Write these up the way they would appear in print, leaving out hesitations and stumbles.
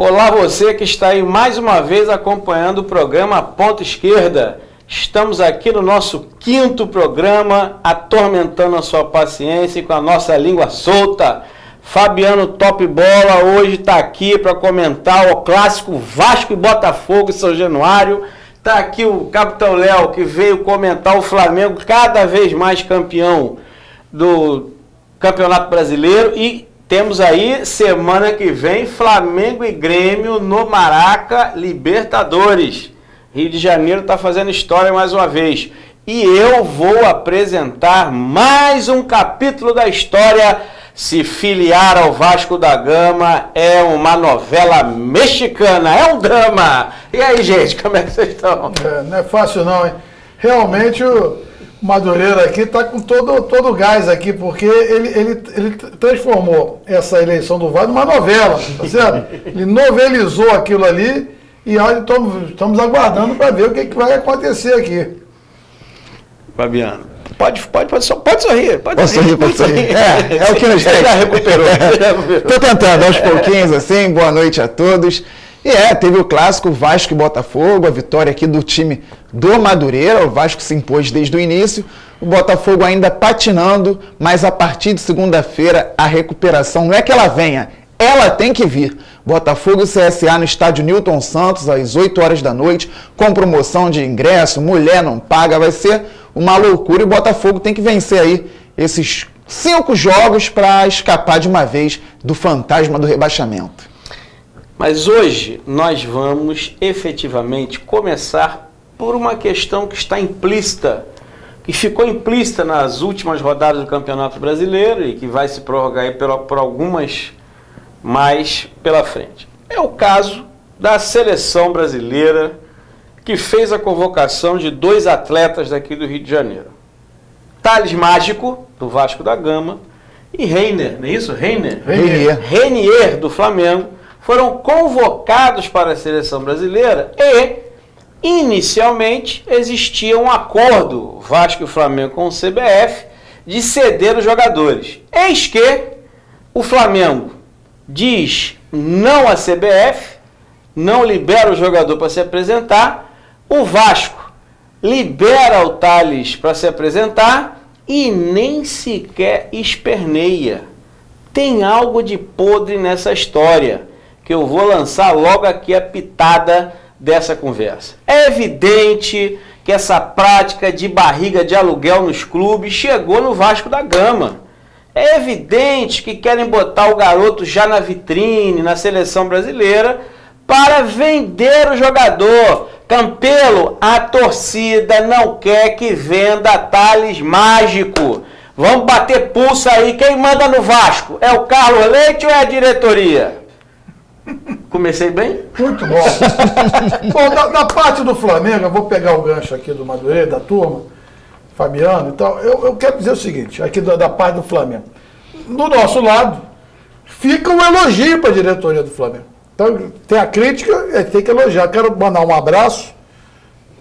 Olá você que está aí mais uma vez acompanhando o programa Ponta Esquerda. Estamos aqui no nosso 5º programa, atormentando a sua paciência e com a nossa língua solta. Fabiano Top Bola hoje está aqui para comentar o clássico Vasco e Botafogo em São Januário. Está aqui o Capitão Léo, que veio comentar o Flamengo cada vez mais campeão do Campeonato Brasileiro. E temos aí, semana que vem, Flamengo e Grêmio no Maraca, Libertadores. Rio de Janeiro está fazendo história mais uma vez. E eu vou apresentar mais um capítulo da história. Se filiar ao Vasco da Gama é uma novela mexicana, é um drama. E aí, gente, como é que vocês estão? Não é fácil não, hein? Realmente o Madureira aqui está com todo o gás aqui, porque ele transformou essa eleição do Vasco numa novela, tá certo? Ele novelizou aquilo ali e olha, estamos aguardando para ver o que vai acontecer aqui. Fabiano, pode sorrir. Pode sorrir. É o que nos resta. Já recuperou. Tô tentando, aos pouquinhos assim, boa noite a todos. E teve o clássico Vasco e Botafogo, a vitória aqui do time do Madureira. O Vasco se impôs desde o início, o Botafogo ainda patinando, mas a partir de segunda-feira a recuperação não é que ela venha, ela tem que vir. Botafogo e CSA no estádio Newton Santos, às 8 horas da noite, com promoção de ingresso, mulher não paga, vai ser uma loucura. E o Botafogo tem que vencer aí esses 5 jogos para escapar de uma vez do fantasma do rebaixamento. Mas hoje nós vamos efetivamente começar por uma questão que está implícita, que ficou implícita nas últimas rodadas do Campeonato Brasileiro e que vai se prorrogar aí por algumas mais pela frente. É o caso da seleção brasileira, que fez a convocação de 2 atletas daqui do Rio de Janeiro. Thales Mágico, do Vasco da Gama, e Reiner, não é isso? Reinier, do Flamengo, foram convocados para a seleção brasileira e, inicialmente, existia um acordo, Vasco e Flamengo com o CBF, de ceder os jogadores. Eis que o Flamengo diz não à CBF, não libera o jogador para se apresentar, o Vasco libera o Thales para se apresentar e nem sequer esperneia. Tem algo de podre nessa história, que eu vou lançar logo aqui a pitada dessa conversa. É evidente que essa prática de barriga de aluguel nos clubes chegou no Vasco da Gama. É evidente que querem botar o garoto já na vitrine, na seleção brasileira, para vender o jogador. Campelo, a torcida não quer que venda Thales Mágico. Vamos bater pulso aí. Quem manda no Vasco? É o Carlos Leite ou é a diretoria? Comecei bem? Muito bom. Bom, da parte do Flamengo, eu vou pegar o gancho aqui do Madureira, da turma, Fabiano e tal. Eu quero dizer o seguinte, aqui da parte do Flamengo. Do nosso lado, fica um elogio para a diretoria do Flamengo. Então, tem a crítica, tem que elogiar. Quero mandar um abraço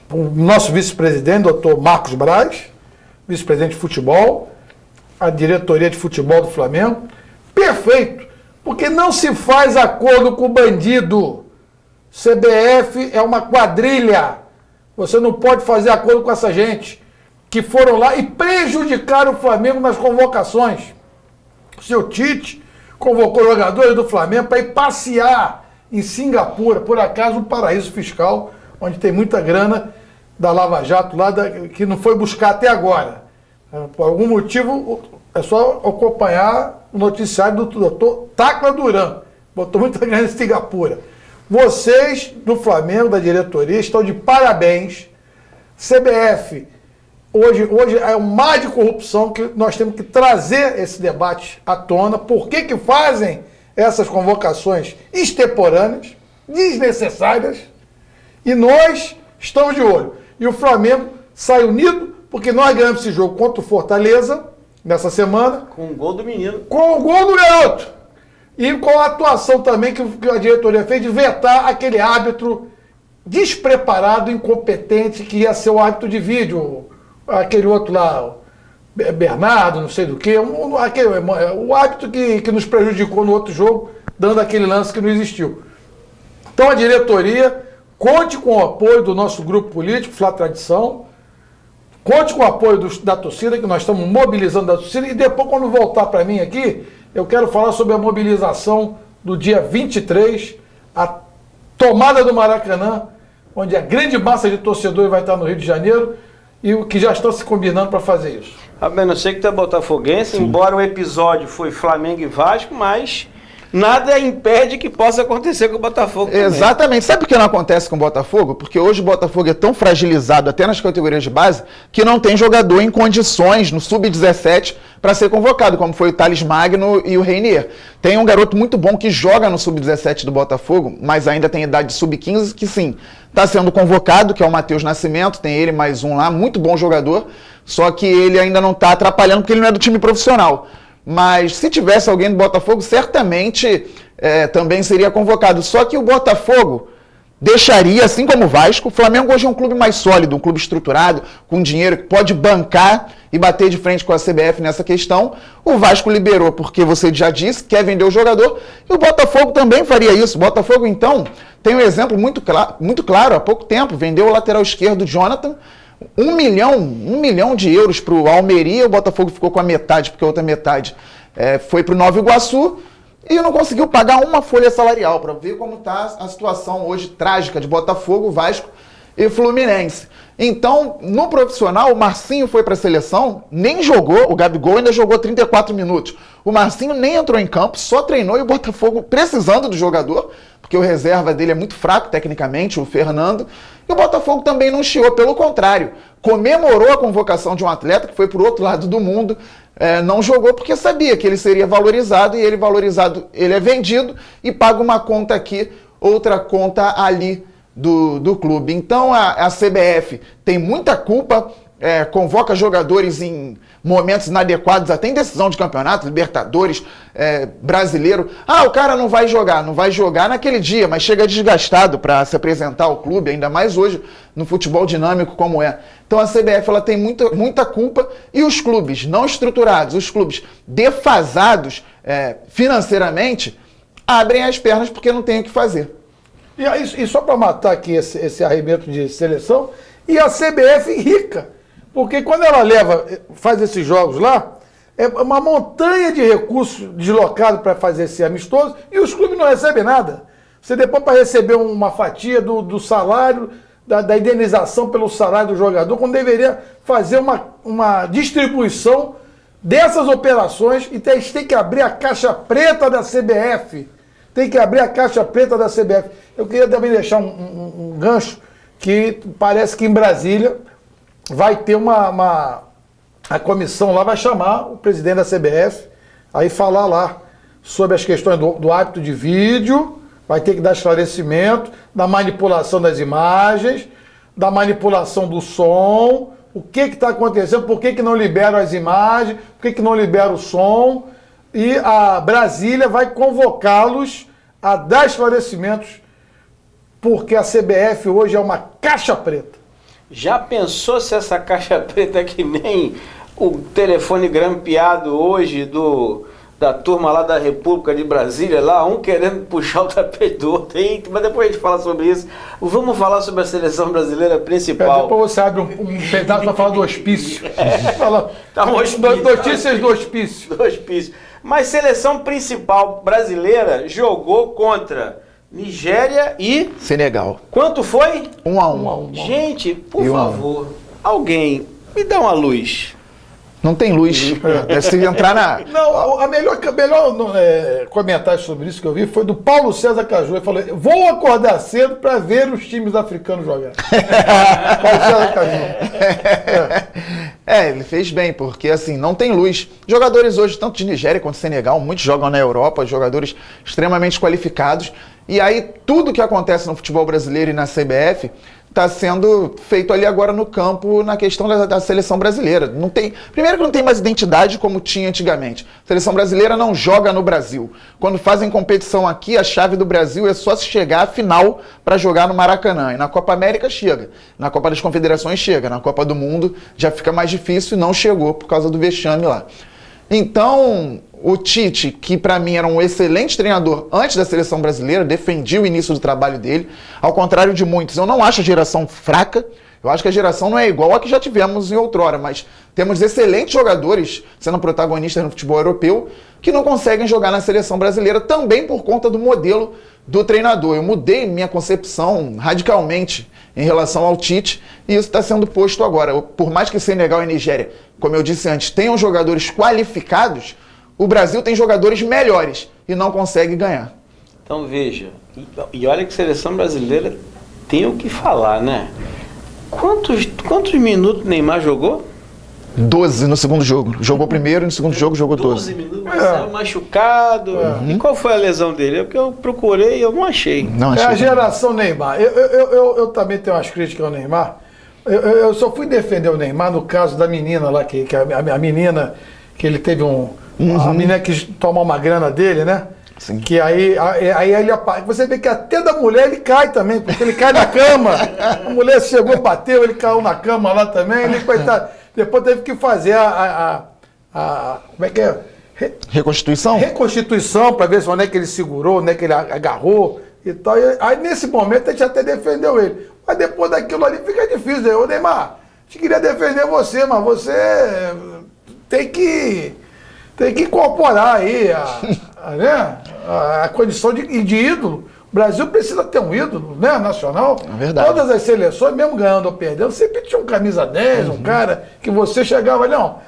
para o nosso vice-presidente, doutor Marcos Braz, vice-presidente de futebol, a diretoria de futebol do Flamengo. Perfeito, porque não se faz acordo com o bandido. CBF é uma quadrilha. Você não pode fazer acordo com essa gente que foram lá e prejudicaram o Flamengo nas convocações. O seu Tite convocou jogadores do Flamengo para ir passear em Singapura, por acaso um paraíso fiscal, onde tem muita grana da Lava Jato lá, que não foi buscar até agora. Por algum motivo, é só acompanhar o noticiário do doutor Tacla Duran. Botou muita grana em Singapura. Vocês do Flamengo, da diretoria, estão de parabéns. CBF, hoje é um mar de corrupção que nós temos que trazer esse debate à tona. Por que fazem essas convocações extemporâneas, desnecessárias? E nós estamos de olho. E o Flamengo sai unido, porque nós ganhamos esse jogo contra o Fortaleza, nessa semana. Com o gol do menino. Com o gol do garoto. E com a atuação também que a diretoria fez de vetar aquele árbitro despreparado, incompetente, que ia ser o árbitro de vídeo. Aquele outro lá, Bernardo, não sei do que. O árbitro que nos prejudicou no outro jogo, dando aquele lance que não existiu. Então a diretoria, conte com o apoio do nosso grupo político, Flá Tradição, conte com o apoio da torcida, que nós estamos mobilizando a torcida, e depois, quando voltar para mim aqui, eu quero falar sobre a mobilização do dia 23, a tomada do Maracanã, onde a grande massa de torcedores vai estar no Rio de Janeiro, e o que já estão se combinando para fazer isso. Eu sei que tu é botafoguense, embora o episódio foi Flamengo e Vasco, mas nada impede que possa acontecer com o Botafogo também. Exatamente. Sabe por que não acontece com o Botafogo? Porque hoje o Botafogo é tão fragilizado, até nas categorias de base, que não tem jogador em condições, no Sub-17, para ser convocado, como foi o Thales Magno e o Reinier. Tem um garoto muito bom que joga no Sub-17 do Botafogo, mas ainda tem idade de Sub-15, que sim, está sendo convocado, que é o Matheus Nascimento, tem ele mais um lá, muito bom jogador, só que ele ainda não está atrapalhando porque ele não é do time profissional. Mas se tivesse alguém do Botafogo, certamente também seria convocado. Só que o Botafogo deixaria, assim como o Vasco, o Flamengo hoje é um clube mais sólido, um clube estruturado, com dinheiro que pode bancar e bater de frente com a CBF nessa questão. O Vasco liberou, porque você já disse, quer vender o jogador, e o Botafogo também faria isso. O Botafogo, então, tem um exemplo muito claro, há pouco tempo, vendeu o lateral esquerdo Jonathan, 1 milhão de euros para o Almeria, o Botafogo ficou com a metade, porque a outra metade foi para o Nova Iguaçu, e não conseguiu pagar uma folha salarial, para ver como está a situação hoje trágica de Botafogo, Vasco e Fluminense. Então, no profissional, o Marcinho foi para a seleção, nem jogou, o Gabigol ainda jogou 34 minutos. O Marcinho nem entrou em campo, só treinou, e o Botafogo precisando do jogador, porque o reserva dele é muito fraco tecnicamente, o Fernando, e o Botafogo também não chiou, pelo contrário, comemorou a convocação de um atleta que foi para o outro lado do mundo, não jogou porque sabia que ele seria valorizado, e ele valorizado, ele é vendido e paga uma conta aqui, outra conta ali do clube. Então a CBF tem muita culpa, convoca jogadores em momentos inadequados, até em decisão de campeonato, Libertadores, brasileiro. O cara não vai jogar naquele dia, mas chega desgastado para se apresentar ao clube, ainda mais hoje no futebol dinâmico como é. Então a CBF ela tem muita culpa, e os clubes não estruturados, os clubes defasados financeiramente, abrem as pernas porque não tem o que fazer. E só para matar aqui esse arremesso de seleção, e a CBF rica, porque quando ela faz esses jogos lá, é uma montanha de recursos deslocados para fazer esse amistoso, e os clubes não recebem nada. Você depois, para receber uma fatia do salário, da indenização pelo salário do jogador, quando deveria fazer uma distribuição dessas operações, e tem que abrir a caixa preta da CBF. Tem que abrir a caixa preta da CBF. Eu queria também deixar um gancho, que parece que em Brasília vai ter a comissão lá, vai chamar o presidente da CBF, aí falar lá sobre as questões do hábito de vídeo, vai ter que dar esclarecimento, da manipulação das imagens, da manipulação do som, o que está acontecendo, por que não liberam as imagens, por que não liberam o som, e a Brasília vai convocá-los a dar esclarecimentos, porque a CBF hoje é uma caixa preta. Já pensou se essa caixa preta é que nem o telefone grampeado hoje da turma lá da República de Brasília, lá, um querendo puxar o tapete do outro, mas depois a gente fala sobre isso. Vamos falar sobre a seleção brasileira principal. Depois você abre um pedaço para falar do hospício. Notícias do hospício. Do hospício. Mas seleção principal brasileira jogou contra Nigéria e Senegal. Quanto foi? 1-1. Gente, por favor, alguém me dá uma luz. Não tem luz. Se entrar na... Não, a melhor comentário sobre isso que eu vi foi do Paulo César Caju. Ele falou: vou acordar cedo para ver os times africanos jogar. Paulo César Caju. Ele fez bem, porque assim, não tem luz. Jogadores hoje, tanto de Nigéria quanto de Senegal, muitos jogam na Europa, jogadores extremamente qualificados. E aí, tudo que acontece no futebol brasileiro e na CBF está sendo feito ali agora no campo, na questão da seleção brasileira. Primeiro que não tem mais identidade como tinha antigamente. A seleção brasileira não joga no Brasil. Quando fazem competição aqui, a chave do Brasil é só se chegar à final para jogar no Maracanã. E na Copa América chega, na Copa das Confederações chega, na Copa do Mundo já fica mais difícil, e não chegou por causa do vexame lá. Então, O Tite, que para mim era um excelente treinador antes da seleção brasileira, defendia o início do trabalho dele. Ao contrário de muitos, eu não acho a geração fraca. Eu acho que a geração não é igual a que já tivemos em outrora, mas temos excelentes jogadores sendo protagonistas no futebol europeu que não conseguem jogar na seleção brasileira também por conta do modelo do treinador. Eu mudei minha concepção radicalmente em relação ao Tite e isso está sendo posto agora. Por mais que Senegal e Nigéria, como eu disse antes, tenham jogadores qualificados, o Brasil tem jogadores melhores e não consegue ganhar. Então veja, e olha que a seleção brasileira tem o que falar, né? Quantos minutos Neymar jogou? 12 no segundo jogo. Jogou primeiro e no segundo jogo jogou 12. 12 minutos, mas saiu machucado. E qual foi a lesão dele? É porque eu procurei e eu não achei. Não achei. É a geração Neymar. Eu também tenho umas críticas ao Neymar. Eu só fui defender o Neymar no caso da menina lá, que a menina, que ele teve a menina que tomou uma grana dele, né? Sim. Que aí ele você vê que até da mulher ele cai também, porque ele cai na cama. A mulher chegou, bateu, ele caiu na cama lá também. Ele, coitado, depois teve que fazer como é que é? Reconstituição? Reconstituição, para ver onde é que ele segurou, onde é que ele agarrou e tal. Aí nesse momento a gente até defendeu ele. Mas depois daquilo ali fica difícil. Ô Neymar, a gente queria defender você, mas você tem que incorporar aí a condição de ídolo. O Brasil precisa ter um ídolo, né, nacional. É verdade. Todas as seleções, mesmo ganhando ou perdendo, sempre tinha um camisa 10, um cara que você chegava, não.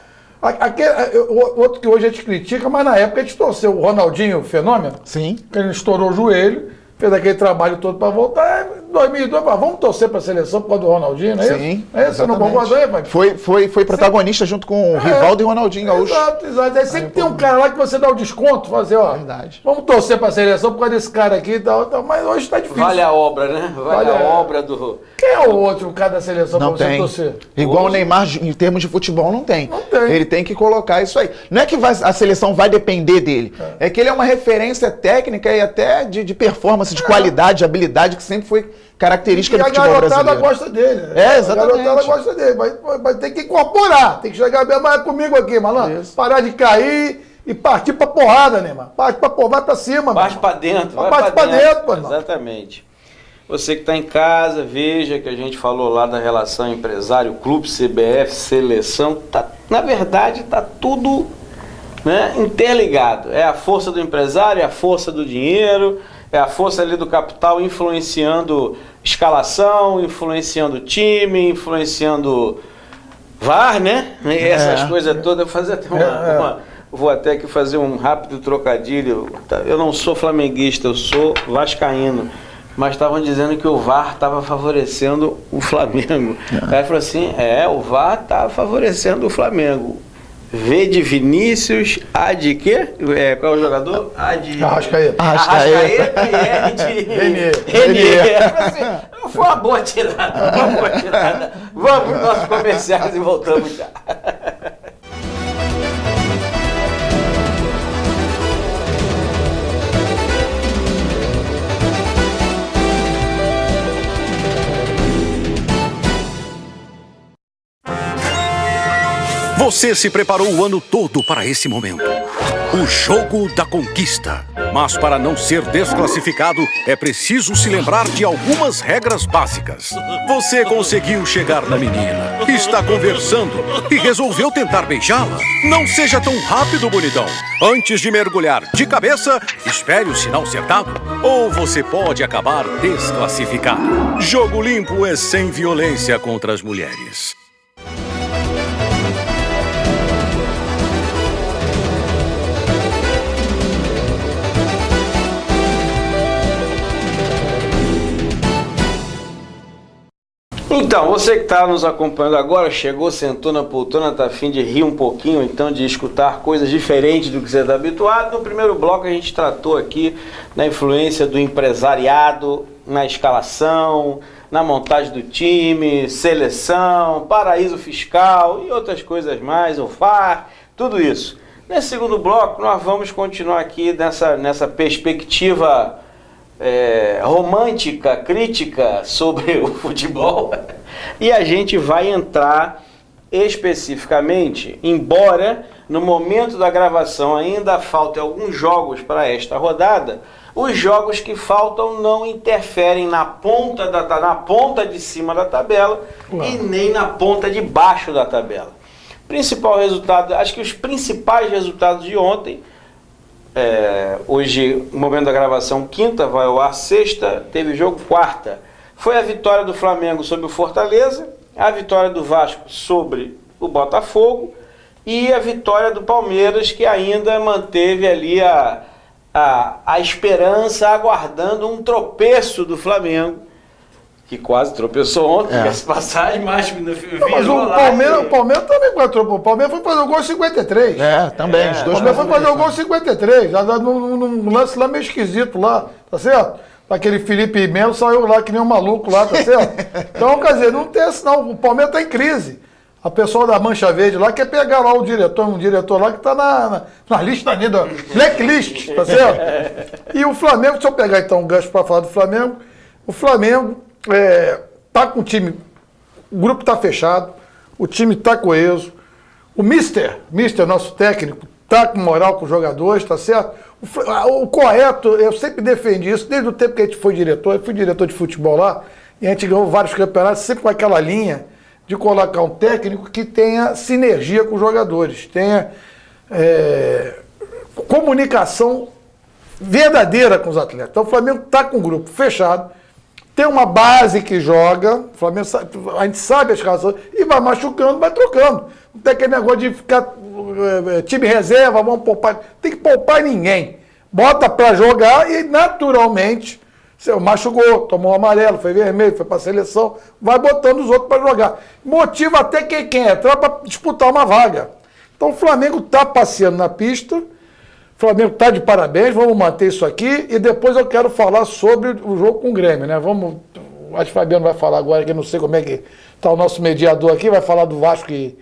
Outro que hoje a gente critica, mas na época a gente torceu o Ronaldinho, o fenômeno. Sim. Que ele estourou o joelho, fez aquele trabalho todo para voltar. Em 2002, vamos torcer para a seleção por causa do Ronaldinho, não é isso? Sim. É isso? Você não concorda aí, pai? Foi protagonista junto com o Rivaldo e o Ronaldinho Gaúcho. Exato. Aí sempre tem um cara lá que você dá o desconto, fazer, ó. Verdade. Vamos torcer para a seleção por causa desse cara aqui e tal, mas hoje está difícil. Vale a obra, né? Vale a obra do... Quem é o outro cara da seleção para você torcer? Igual o Neymar, em termos de futebol, não tem. Não tem. Ele tem que colocar isso aí. Não é que a seleção vai depender dele. É que ele é uma referência técnica e até de performance, de qualidade, de habilidade, que sempre foi característica do futebol brasileiro. A garotada gosta dele. Exatamente. A garotada gosta dele, mas tem que incorporar. Tem que chegar bem mais comigo aqui, malandro. Parar de cair e partir pra porrada, Neymar. Parte pra porrada, vai pra cima, Parte pra dentro. Parte pra dentro, mano. Exatamente. Você que está em casa, veja que a gente falou lá da relação empresário-clube, CBF, seleção. Na verdade, está tudo, né, interligado. É a força do empresário, é a força do dinheiro, é a força ali do capital influenciando escalação, influenciando time, influenciando VAR, né? Essas coisas todas. Eu fazer até vou até aqui fazer um rápido trocadilho. Eu não sou flamenguista, eu sou vascaíno. Mas estavam dizendo que o VAR estava favorecendo o Flamengo. Aí falou assim, o VAR está favorecendo o Flamengo. V de Vinícius, A de quê? Qual é o jogador? A de... Arrascaeta. Arrascaeta e R de... Renier. Foi uma boa tirada, Vamos para os nossos comerciais e voltamos já. Você se preparou o ano todo para esse momento. O jogo da conquista. Mas para não ser desclassificado, é preciso se lembrar de algumas regras básicas. Você conseguiu chegar na menina, está conversando e resolveu tentar beijá-la. Não seja tão rápido, bonitão. Antes de mergulhar de cabeça, espere o sinal ser dado, ou você pode acabar desclassificado. Jogo Limpo é sem violência contra as mulheres. Então, você que está nos acompanhando agora, chegou, sentou na poltrona, está a fim de rir um pouquinho, então de escutar coisas diferentes do que você está habituado. No primeiro bloco a gente tratou aqui da influência do empresariado na escalação, na montagem do time, seleção, paraíso fiscal e outras coisas mais, o VAR, tudo isso. Nesse segundo bloco nós vamos continuar aqui nessa perspectiva romântica, crítica sobre o futebol, e a gente vai entrar especificamente, embora no momento da gravação ainda faltam alguns jogos para esta rodada, os jogos que faltam não interferem na ponta de cima da tabela e nem na ponta de baixo da tabela. Principal resultado, acho que os principais resultados de ontem, hoje, no momento da gravação, quinta, vai ao ar, sexta, teve jogo quarta. Foi a vitória do Flamengo sobre o Fortaleza, a vitória do Vasco sobre o Botafogo e a vitória do Palmeiras, que ainda manteve ali a esperança, aguardando um tropeço do Flamengo, que quase tropeçou ontem, essa passagem, mas o Palmeiras também quase tropeçou. O Palmeiras foi fazer o gol em 53. Também, os dois. O Palmeiras foi fazer o gol em 53, num lance lá meio esquisito lá, tá certo? Aquele Felipe Melo saiu lá que nem um maluco lá, tá certo? Então, quer dizer, não tem esse não, o Palmeiras tá em crise. A pessoa da Mancha Verde lá quer pegar lá um diretor lá que tá na lista da blacklist, tá certo? E o Flamengo, se eu pegar então um gancho para falar do Flamengo, o Flamengo tá com o time, o grupo tá fechado, o time tá coeso, o Mister, nosso técnico, tá com moral com os jogadores, tá certo? O correto, eu sempre defendi isso, desde o tempo que a gente foi diretor, eu fui diretor de futebol lá, e a gente ganhou vários campeonatos, sempre com aquela linha de colocar um técnico que tenha sinergia com os jogadores, tenha comunicação verdadeira com os atletas. Então o Flamengo está com um grupo fechado, tem uma base que joga, o Flamengo a gente sabe as razões, e vai machucando, vai trocando. Não tem aquele negócio de ficar time reserva, vamos poupar. Tem que poupar ninguém. Bota para jogar e naturalmente, machucou, tomou um amarelo, foi vermelho, foi para a seleção, vai botando os outros para jogar. Motiva até quem entrar para disputar uma vaga. Então o Flamengo está passeando na pista, o Flamengo está de parabéns, vamos manter isso aqui e depois eu quero falar sobre o jogo com o Grêmio, né? Acho que o Fabiano vai falar agora, que eu não sei como é que está o nosso mediador aqui, vai falar do Vasco e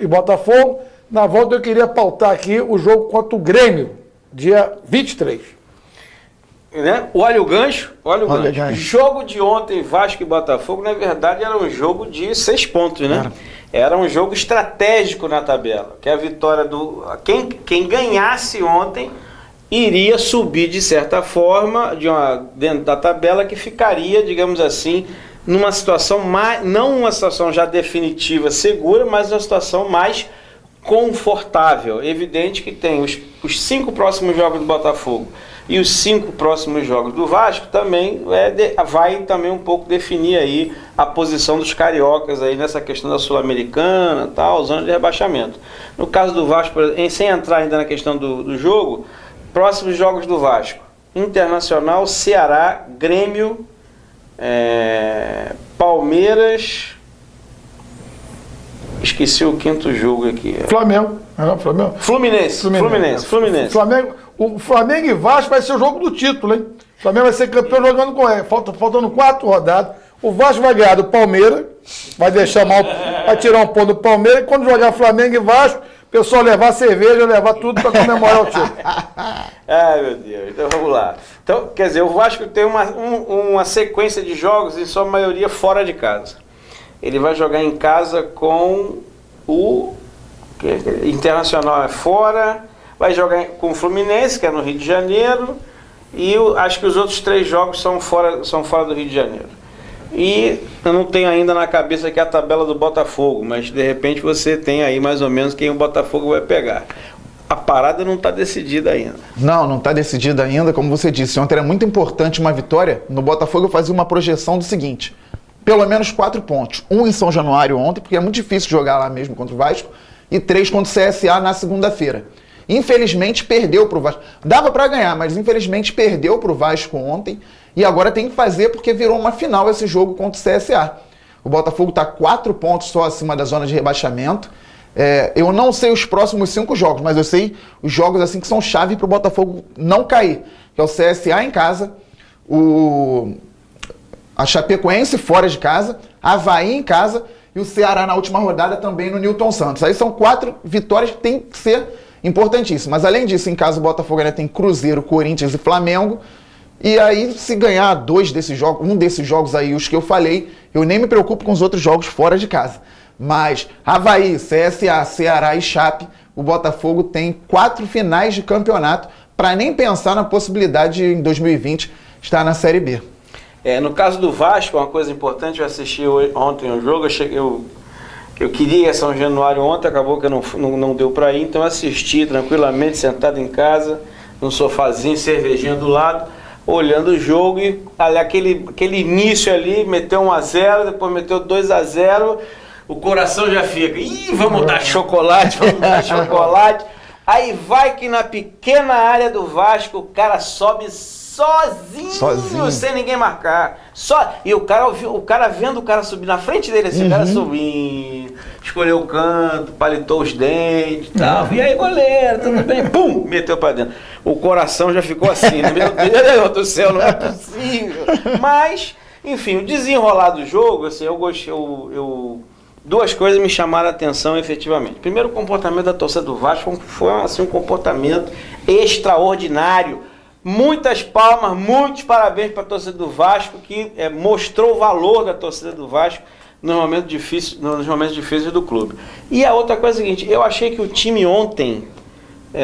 Botafogo. Na volta eu queria pautar aqui o jogo contra o Grêmio, dia 23. Né? Olha o gancho. O jogo de ontem, Vasco e Botafogo, na verdade era um jogo de 6 pontos, né? Era um jogo estratégico na tabela, que a vitória quem ganhasse ontem iria subir de certa forma dentro da tabela, que ficaria, digamos assim, numa situação não uma situação já definitiva, segura, mas uma situação mais confortável. Evidente que tem os 5 próximos jogos do Botafogo e os 5 próximos jogos do Vasco também vai também um pouco definir aí a posição dos cariocas aí nessa questão da Sul-Americana, tal, zona de rebaixamento. No caso do Vasco, sem entrar ainda na questão do jogo, próximos jogos do Vasco: Internacional, Ceará, Grêmio, Palmeiras. Esqueci o 5º jogo aqui. Flamengo. Fluminense. O Flamengo e Vasco vai ser o jogo do título, hein? O Flamengo vai ser campeão jogando com ele. Faltando 4 rodadas. O Vasco vai ganhar do Palmeiras, vai tirar um ponto do Palmeiras, e quando jogar Flamengo e Vasco, o pessoal levar cerveja, levar tudo para comemorar o título. Ai, meu Deus. Então vamos lá. Então, quer dizer, o Vasco tem uma sequência de jogos, em sua maioria fora de casa. Ele vai jogar em casa com o Internacional fora, vai jogar com o Fluminense, que é no Rio de Janeiro, e acho que os outros 3 jogos são fora do Rio de Janeiro. E eu não tenho ainda na cabeça aqui a tabela do Botafogo, mas de repente você tem aí mais ou menos quem o Botafogo vai pegar. A parada não está decidida ainda. Não está decidida ainda, como você disse. Ontem era muito importante uma vitória. No Botafogo eu fazia uma projeção do seguinte: pelo menos 4 pontos. 1 em São Januário ontem, porque é muito difícil jogar lá mesmo contra o Vasco, e 3 contra o CSA na segunda-feira. Infelizmente perdeu para o Vasco. Dava para ganhar, mas infelizmente perdeu para o Vasco ontem, e agora tem que fazer porque virou uma final esse jogo contra o CSA. O Botafogo está 4 pontos só acima da zona de rebaixamento. Eu não sei os próximos 5 jogos, mas eu sei os jogos assim que são chave para o Botafogo não cair, que é o CSA em casa, a Chapecoense fora de casa, Avaí em casa e o Ceará na última rodada também no Newton Santos. Aí são 4 vitórias que tem que ser importantíssimas. Mas além disso, em casa o Botafogo ainda tem Cruzeiro, Corinthians e Flamengo. E aí, se ganhar 2 desses jogos, um desses jogos aí, os que eu falei, eu nem me preocupo com os outros jogos fora de casa. Mas Avaí, CSA, Ceará e Chape o Botafogo tem 4 finais de campeonato, para nem pensar na possibilidade de, em 2020, estar na Série B. No caso do Vasco, uma coisa importante, eu assisti ontem o jogo, eu queria ir a São Januário ontem, acabou que não deu para ir, então eu assisti tranquilamente, sentado em casa, num sofazinho, cervejinha do lado, olhando o jogo e aquele início ali, meteu 1-0, depois meteu 2-0, o coração já fica, vamos dar chocolate, Aí vai que na pequena área do Vasco o cara sobe sozinho, sem ninguém marcar. E o cara vendo o cara subir na frente dele, assim, o cara subindo, escolheu o canto, palitou os dentes e tal. E aí, goleiro, tudo bem? Pum! Meteu pra dentro. O coração já ficou assim, né? Meu Deus do céu, não é possível. Mas, enfim, o desenrolar do jogo, assim, eu gostei, duas coisas me chamaram a atenção efetivamente. Primeiro, o comportamento da torcida do Vasco foi assim, um comportamento extraordinário. Muitas palmas, muitos parabéns para a torcida do Vasco, que mostrou o valor da torcida do Vasco nos momentos difíceis do clube. E a outra coisa é a seguinte, eu achei que o time ontem,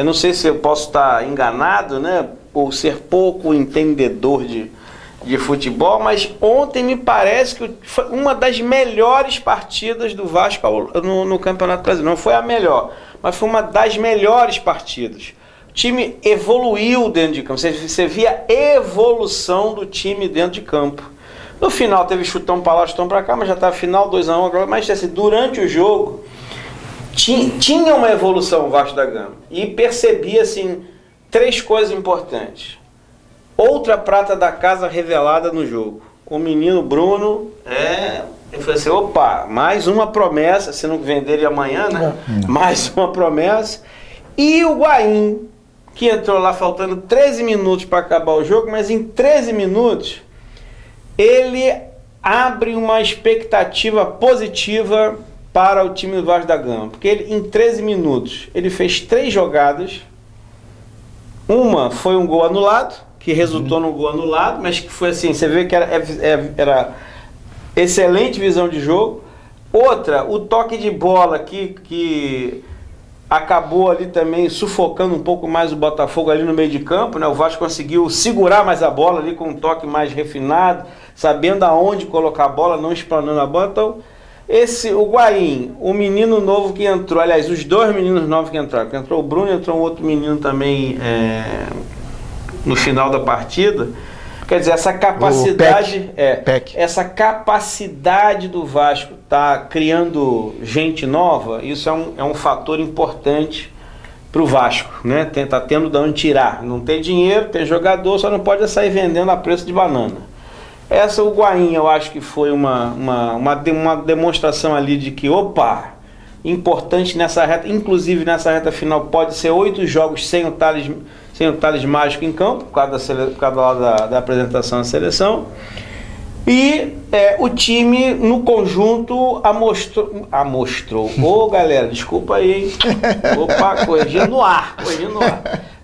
não sei se eu posso estar enganado, né, ou ser pouco entendedor de futebol, mas ontem me parece que foi uma das melhores partidas do Vasco no Campeonato Brasileiro. Não foi a melhor, mas foi uma das melhores partidas. O time evoluiu dentro de campo, você via evolução do time dentro de campo. No final teve chutão para lá, chutão para cá, mas já estava final 2-1 agora, mas assim, durante o jogo tinha uma evolução o Vasco da Gama e percebia assim, 3 coisas importantes. Outra prata da casa revelada no jogo. O menino Bruno, eu falei assim, opa, mais uma promessa, se não vender ele amanhã, né? Mais uma promessa. E o Guaim, que entrou lá faltando 13 minutos para acabar o jogo, mas em 13 minutos ele abre uma expectativa positiva para o time do Vasco da Gama. Porque ele, em 13 minutos, ele fez 3 jogadas. Uma foi um gol anulado, que resultou num gol anulado, mas que foi assim, você vê que era excelente visão de jogo. Outra, o toque de bola que acabou ali também sufocando um pouco mais o Botafogo ali no meio de campo, né? O Vasco conseguiu segurar mais a bola ali com um toque mais refinado, sabendo aonde colocar a bola, não explanando a bola. Então, o Guaim, o menino novo que entrou, aliás, os 2 meninos novos que entraram, entrou o Bruno e entrou um outro menino também no final da partida. Quer dizer, essa capacidade essa capacidade do Vasco tá criando gente nova, isso é um fator importante para o Vasco, né? Tá tendo de onde tirar. Não tem dinheiro, tem jogador, só não pode sair vendendo a preço de banana. O Guaim, eu acho que foi uma demonstração ali de que, importante nessa reta, inclusive nessa reta final, pode ser 8 jogos sem o Thales Mágico em campo, por causa da apresentação da seleção. E o time, no conjunto, amostrou. Galera, desculpa aí, hein? Opa, corrigindo no ar.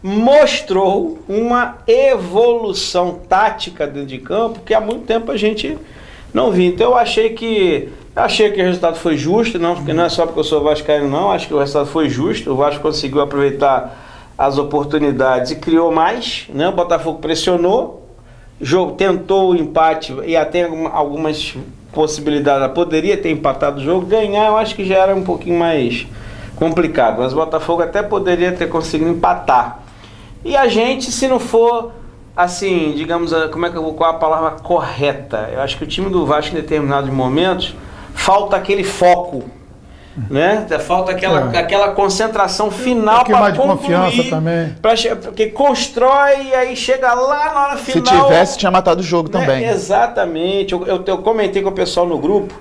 Mostrou uma evolução tática dentro de campo que há muito tempo a gente não via. Então eu achei que o resultado foi justo, porque não é só porque eu sou vascaíno, não. Acho que o resultado foi justo. O Vasco conseguiu aproveitar as oportunidades e criou mais, né? O Botafogo pressionou, tentou o empate e até algumas possibilidades, poderia ter empatado o jogo, ganhar eu acho que já era um pouquinho mais complicado, mas o Botafogo até poderia ter conseguido empatar. E a gente, se não for assim, digamos, qual a palavra correta, eu acho que o time do Vasco em determinados momentos falta aquele foco, né? Falta aquela concentração final para concluir, confiança também. Porque constrói e aí chega lá na hora final. Se tivesse, tinha matado o jogo também. Exatamente. Eu comentei com o pessoal no grupo,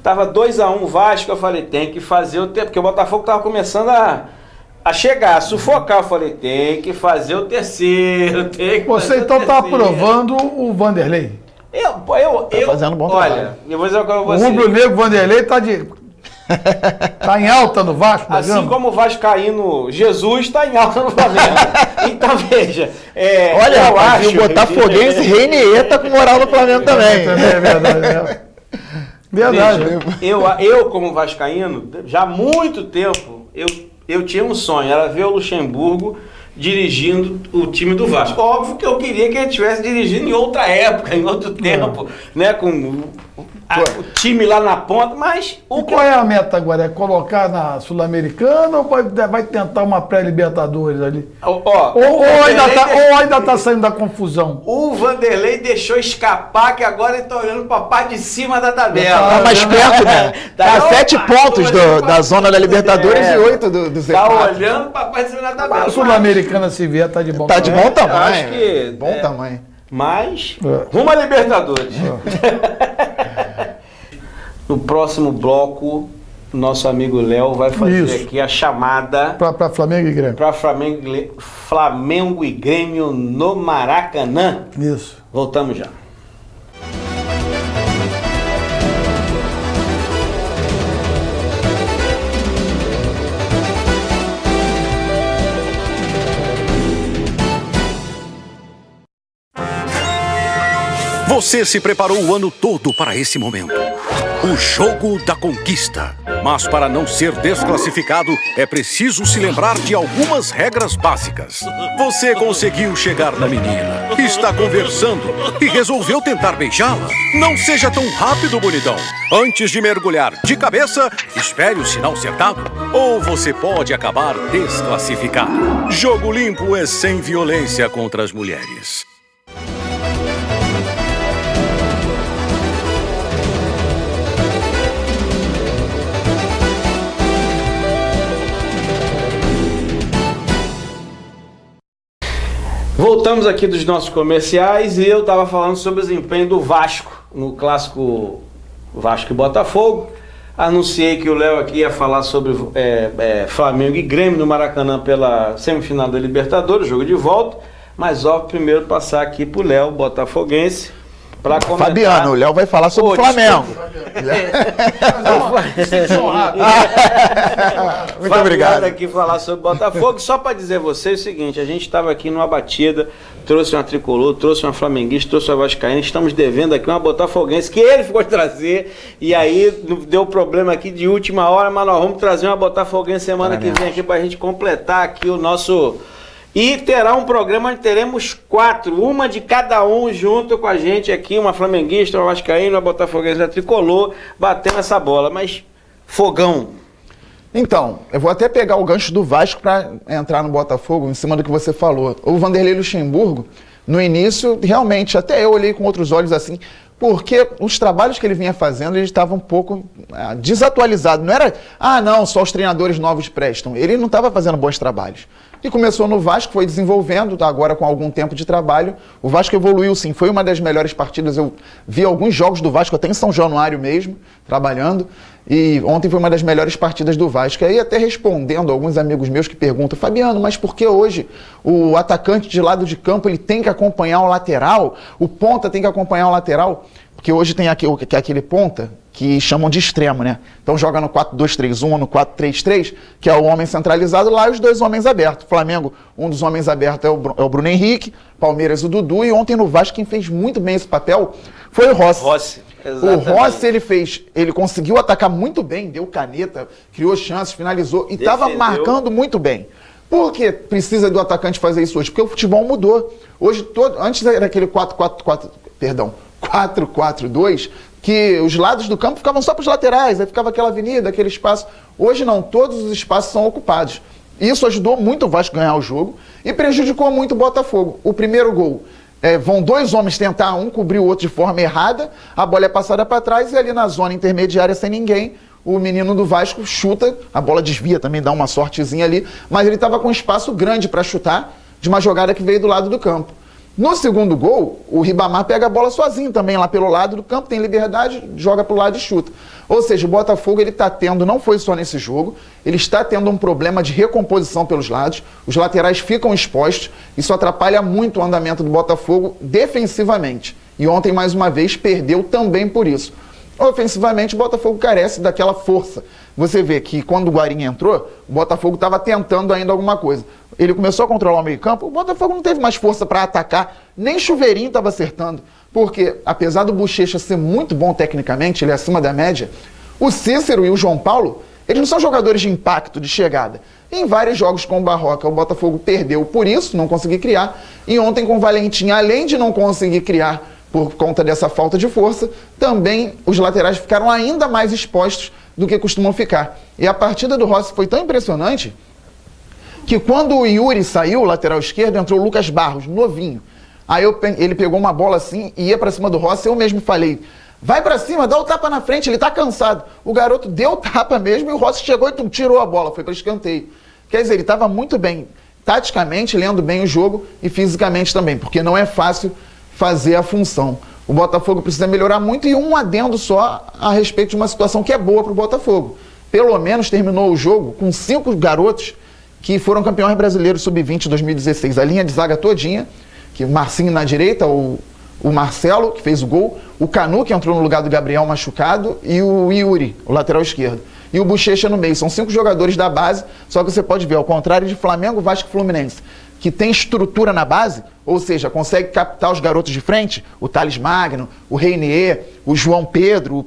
tava 2-1 Vasco, eu falei, tem que fazer o tempo, porque o Botafogo tava começando a chegar, a sufocar. Eu falei, tem que fazer o terceiro, Você então tá aprovando o Vanderlei? Tá fazendo um bom trabalho. Olha, eu vou dizer uma coisa pra você. O rubro-negro Vanderlei tá em alta no Vasco, assim como o Vascaíno Jesus está em alta no Flamengo. Então veja, olha, eu acho o botafoguense Reinier tá com moral no Flamengo também. É verdade. Verdade. Veja, eu como vascaíno, já há muito tempo, eu tinha um sonho, era ver o Luxemburgo dirigindo o time do Vasco. Óbvio que eu queria que ele estivesse dirigindo em outra época, em outro tempo, né, com o time lá na ponta, mas... Qual é a meta agora? É colocar na Sul-Americana ou vai tentar uma pré-Libertadores ali? Ou ainda tá saindo da confusão? O Vanderlei deixou escapar que agora ele tá olhando para a parte de cima da tabela. Tá mais perto, né? Tá 7 pontos da zona da Libertadores e 8 do Z4. Tá olhando para a parte de cima da tabela. A Sul-Americana se vier, tá de bom tamanho. Tá de bom tamanho. Acho que bom tamanho. Mas, rumo à Libertadores. No próximo bloco, nosso amigo Léo vai fazer aqui a chamada para Flamengo e Grêmio. Para Flamengo e Grêmio no Maracanã. Isso. Voltamos já. Você se preparou o ano todo para esse momento. O jogo da conquista. Mas para não ser desclassificado, é preciso se lembrar de algumas regras básicas. Você conseguiu chegar na menina, está conversando e resolveu tentar beijá-la. Não seja tão rápido, bonitão. Antes de mergulhar de cabeça, espere o sinal cercado, ou você pode acabar desclassificado. Jogo limpo é sem violência contra as mulheres. Voltamos aqui dos nossos comerciais e eu estava falando sobre o desempenho do Vasco no clássico Vasco e Botafogo. Anunciei que o Léo aqui ia falar sobre Flamengo e Grêmio no Maracanã pela semifinal da Libertadores, jogo de volta. Mas ó, primeiro passar aqui pro Léo, botafoguense, para comentar. Fabiano, o Léo vai falar sobre o Flamengo. Muito obrigado. Aqui falar sobre Botafogo. Só para dizer a vocês o seguinte: a gente estava aqui numa batida, trouxe uma tricolor, trouxe uma flamenguista, trouxe uma vascaína. Estamos devendo aqui uma botafoguense que ele foi trazer. E aí deu problema aqui de última hora, mas nós vamos trazer uma botafoguense semana que vem aqui para a gente completar aqui o nosso. E terá um programa onde teremos 4, uma de cada um junto com a gente aqui, uma flamenguista, uma vascaína, uma botafoguense, uma tricolor, batendo essa bola. Mas, fogão. Então, eu vou até pegar o gancho do Vasco para entrar no Botafogo, em cima do que você falou. O Vanderlei Luxemburgo, no início, realmente, até eu olhei com outros olhos assim, porque os trabalhos que ele vinha fazendo, ele estava um pouco desatualizado. Não era, não, só os treinadores novos prestam. Ele não estava fazendo bons trabalhos. E começou no Vasco, foi desenvolvendo, agora com algum tempo de trabalho. O Vasco evoluiu sim, foi uma das melhores partidas. Eu vi alguns jogos do Vasco, até em São Januário mesmo, trabalhando. E ontem foi uma das melhores partidas do Vasco. E aí até respondendo a alguns amigos meus que perguntam: Fabiano, mas por que hoje o atacante de lado de campo ele tem que acompanhar o lateral? O ponta tem que acompanhar o lateral? Porque hoje tem aquele ponta que chamam de extremo, né? Então joga no 4-2-3-1 ou no 4-3-3, que é o homem centralizado lá e os dois homens abertos. Flamengo, um dos homens abertos é o Bruno Henrique, Palmeiras o Dudu, e ontem no Vasco quem fez muito bem esse papel foi o Rossi. Exatamente. O Rossi ele conseguiu atacar muito bem, deu caneta, criou chances, finalizou e estava marcando muito bem. Por que precisa do atacante fazer isso hoje? Porque o futebol mudou. Hoje, antes era aquele 4-4-2, que os lados do campo ficavam só para os laterais, aí ficava aquela avenida, aquele espaço. Hoje não, todos os espaços são ocupados. Isso ajudou muito o Vasco a ganhar o jogo e prejudicou muito o Botafogo. O primeiro gol, vão dois homens tentar, um cobrir o outro de forma errada, a bola é passada para trás e ali na zona intermediária sem ninguém, o menino do Vasco chuta, a bola desvia também, dá uma sortezinha ali, mas ele estava com um espaço grande para chutar de uma jogada que veio do lado do campo. No segundo gol, o Ribamar pega a bola sozinho também lá pelo lado do campo, tem liberdade, joga pro lado e chuta. Ou seja, o Botafogo ele está tendo, não foi só nesse jogo, ele está tendo um problema de recomposição pelos lados, os laterais ficam expostos, isso atrapalha muito o andamento do Botafogo defensivamente. E ontem, mais uma vez, perdeu também por isso. Ofensivamente, o Botafogo carece daquela força. Você vê que quando o Guarim entrou, o Botafogo estava tentando ainda alguma coisa. Ele começou a controlar o meio-campo, o Botafogo não teve mais força para atacar, nem Chuveirinho estava acertando. Porque, apesar do Bochecha ser muito bom tecnicamente, ele é acima da média, o Cícero e o João Paulo, Eles não são jogadores de impacto, de chegada. Em vários jogos com o Barroca, o Botafogo perdeu por isso, não conseguiu criar. E ontem com o Valentim, além de não conseguir criar por conta dessa falta de força, também os laterais ficaram ainda mais expostos do que costumam ficar. E a partida do Rossi foi tão impressionante que quando o Yuri saiu, o lateral esquerdo, entrou o Lucas Barros, novinho. Aí ele pegou uma bola assim e ia pra cima do Rossi, eu mesmo falei, vai pra cima, dá o tapa na frente, ele tá cansado. O garoto deu o tapa mesmo e o Rossi chegou e tirou a bola, foi para escanteio. Quer dizer, ele estava muito bem, taticamente, lendo bem o jogo e fisicamente também, porque não é fácil fazer a função. O Botafogo precisa melhorar muito e um adendo só a respeito de uma situação que é boa para o Botafogo. Pelo menos terminou o jogo com 5 garotos que foram campeões brasileiros sub-20 2016. A linha de zaga todinha, que o Marcinho na direita, o Marcelo, que fez o gol, o Canu, que entrou no lugar do Gabriel machucado, e o Yuri, o lateral esquerdo. E o Bochecha no meio. São 5 jogadores da base, só que você pode ver, ao contrário de Flamengo, Vasco e Fluminense, que tem estrutura na base, ou seja, consegue captar os garotos de frente, o Thales Magno, o Reinier, o João Pedro,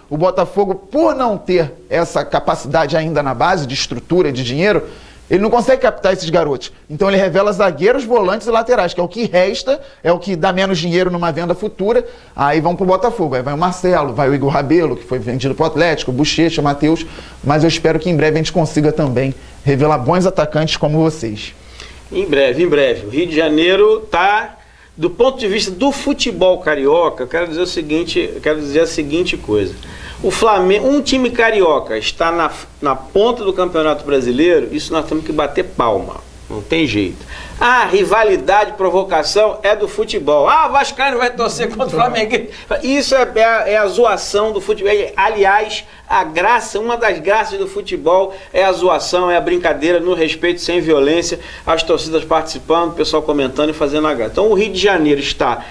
o Botafogo, por não ter essa capacidade ainda na base, de estrutura, de dinheiro, ele não consegue captar esses garotos. Então ele revela zagueiros, volantes e laterais, que é o que resta, é o que dá menos dinheiro numa venda futura. Aí vão pro Botafogo. Aí vai o Marcelo, vai o Igor Rabelo, que foi vendido pro Atlético, o Bochecha, o Matheus. Mas eu espero que em breve a gente consiga também revelar bons atacantes como vocês. Em breve, em breve. O Rio de Janeiro está, do ponto de vista do futebol carioca, eu quero dizer a seguinte coisa. O Flamengo, um time carioca está na ponta do Campeonato Brasileiro, isso nós temos que bater palma, não tem jeito. A rivalidade, provocação é do futebol. O vascaíno vai torcer contra o Flamengo. Isso é a zoação do futebol. Aliás, a graça, uma das graças do futebol é a zoação, é a brincadeira no respeito, sem violência, as torcidas participando, o pessoal comentando e fazendo a graça. Então o Rio de Janeiro está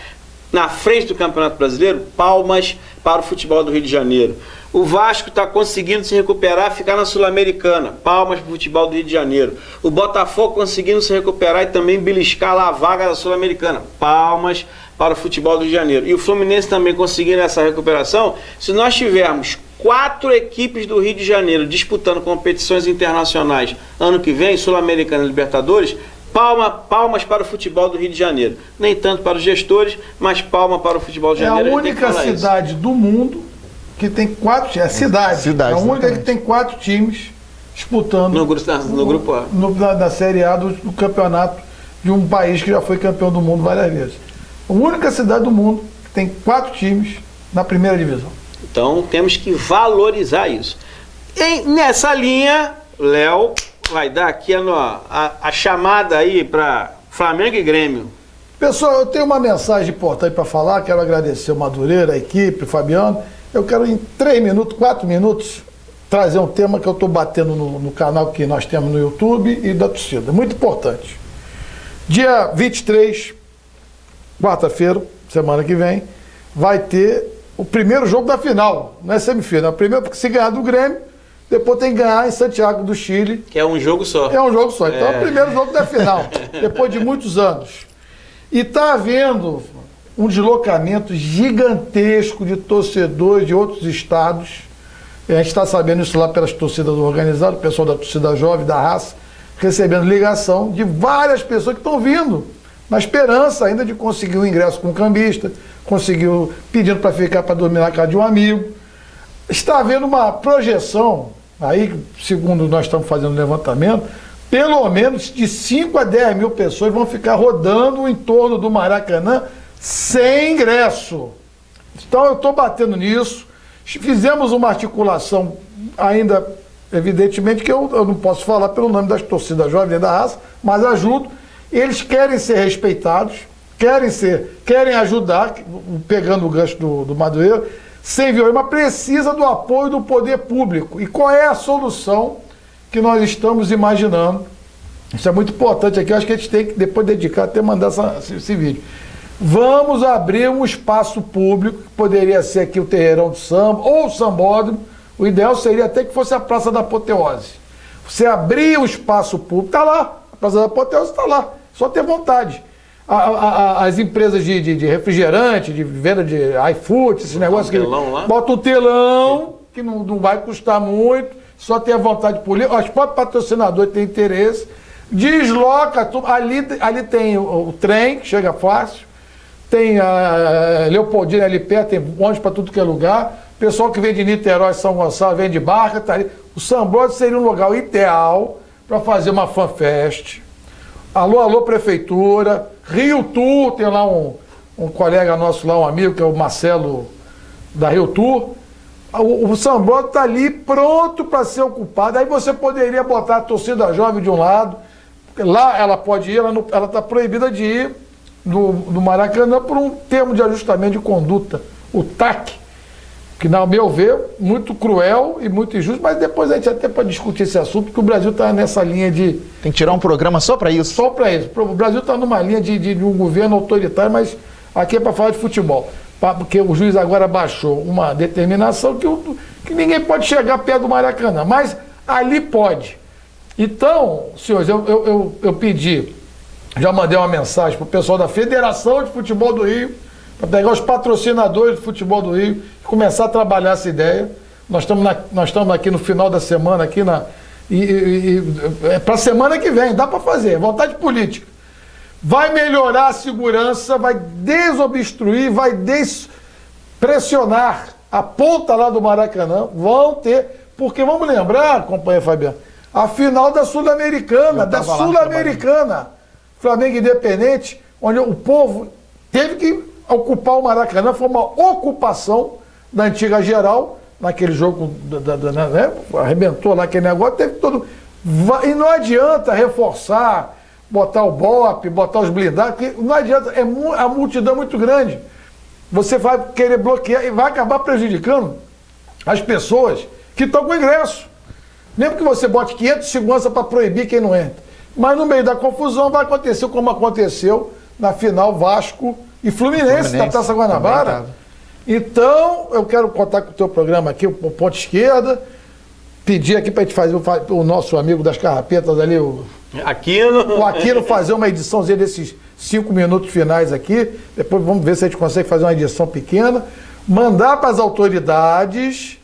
na frente do Campeonato Brasileiro, palmas para o futebol do Rio de Janeiro. O Vasco está conseguindo se recuperar, ficar na Sul-Americana, palmas para o futebol do Rio de Janeiro. O Botafogo conseguindo se recuperar e também beliscar lá a vaga da Sul-Americana, palmas para o futebol do Rio de Janeiro. E o Fluminense também conseguindo essa recuperação. Se nós tivermos 4 equipes do Rio de Janeiro disputando competições internacionais ano que vem, Sul-Americana e Libertadores, palmas para o futebol do Rio de Janeiro. Nem tanto para os gestores, mas palma para o futebol do Rio de Janeiro. É a única cidade do mundo que tem 4 times. É a cidade. É a única que tem 4 times disputando no grupo A. Na Série A do campeonato de um país que já foi campeão do mundo várias vezes. A única cidade do mundo que tem 4 times na primeira divisão. Então temos que valorizar isso. E nessa linha, Léo vai dar aqui a chamada aí para Flamengo e Grêmio. Pessoal, eu tenho uma mensagem importante para falar. Quero agradecer o Madureira, a equipe, o Fabiano. Eu quero em 3 minutos, 4 minutos, trazer um tema que eu estou batendo no canal que nós temos no YouTube e da torcida. Muito importante. Dia 23, quarta-feira, semana que vem, vai ter o primeiro jogo da final. Não é semifinal. Primeiro, porque se ganhar do Grêmio, depois tem que ganhar em Santiago do Chile. Que é um jogo só. É um jogo só. Então é o primeiro jogo da final, depois de muitos anos. E está havendo um deslocamento gigantesco de torcedores de outros estados. A gente está sabendo isso lá pelas torcidas organizadas, o pessoal da torcida jovem, da raça, recebendo ligação de várias pessoas que estão vindo, na esperança ainda de conseguir o ingresso com o cambista, conseguiu pedindo para ficar para dormir na casa de um amigo. Está havendo uma projeção, aí, segundo nós estamos fazendo o levantamento, pelo menos de 5 a 10 mil pessoas vão ficar rodando em torno do Maracanã sem ingresso. Então eu estou batendo nisso. Fizemos uma articulação ainda, evidentemente, que eu não posso falar pelo nome das torcidas jovens da raça, mas ajudo. Eles querem ser respeitados, querem ajudar, pegando o gancho do Madureira, sem violência, mas precisa do apoio do poder público. E qual é a solução que nós estamos imaginando? Isso é muito importante aqui, eu acho que a gente tem que depois dedicar, até mandar esse vídeo. Vamos abrir um espaço público, que poderia ser aqui o Terreirão de Samba, ou o Sambódromo. O ideal seria até que fosse a Praça da Apoteose. Você abrir o espaço público, está lá, a Praça da Apoteose está lá, só ter vontade. As empresas de refrigerante, de venda de iFood, esse negócio que bota um telão, que não vai custar muito, só tem a vontade política. Os próprios patrocinadores têm interesse, desloca tudo. Ali tem o trem, que chega fácil, tem a Leopoldina ali perto, tem ônibus para tudo que é lugar. O pessoal que vem de Niterói, São Gonçalo, vem de barca, tá ali. O Sambódromo seria um lugar ideal para fazer uma fanfest. Alô, alô, prefeitura. Rio Tour, tem lá um colega nosso lá, um amigo, que é o Marcelo da Rio Tour. O Sambódromo está ali pronto para ser ocupado. Aí você poderia botar a torcida jovem de um lado. Lá ela pode ir, ela está proibida de ir do Maracanã por um termo de ajustamento de conduta, o TAC, que, na meu ver, muito cruel e muito injusto, mas depois a gente até pode discutir esse assunto, porque o Brasil está nessa linha de... Tem que tirar um programa só para isso. Só para isso. O Brasil está numa linha de um governo autoritário, mas aqui é para falar de futebol. Porque o juiz agora baixou uma determinação que ninguém pode chegar perto do Maracanã, mas ali pode. Então, senhores, eu pedi, já mandei uma mensagem para o pessoal da Federação de Futebol do Rio, para pegar os patrocinadores do futebol do Rio e começar a trabalhar essa ideia. Nós estamos aqui no final da semana, aqui para a semana que vem, dá para fazer, vontade política. Vai melhorar a segurança, vai desobstruir, vai pressionar a ponta lá do Maracanã. Vão ter, porque vamos lembrar, companheiro Fabiano, a final da Sul-Americana, Flamengo Independente, onde o povo teve que ocupar o Maracanã, foi uma ocupação da antiga geral, naquele jogo, né? Arrebentou lá aquele negócio, teve todo... E não adianta reforçar, botar o BOP, botar os blindados, porque não adianta, a multidão é muito grande. Você vai querer bloquear e vai acabar prejudicando as pessoas que estão com ingresso. Mesmo que você bote 500 segurança para proibir quem não entra. Mas no meio da confusão vai acontecer como aconteceu na final Vasco e Fluminense da Taça Guanabara. Então, eu quero contar com o teu programa aqui, o Ponto Esquerda, pedir aqui para a gente fazer o nosso amigo das carrapetas ali, o Aquino fazer uma ediçãozinha desses 5 minutos finais aqui. Depois vamos ver se a gente consegue fazer uma edição pequena. Mandar para as autoridades,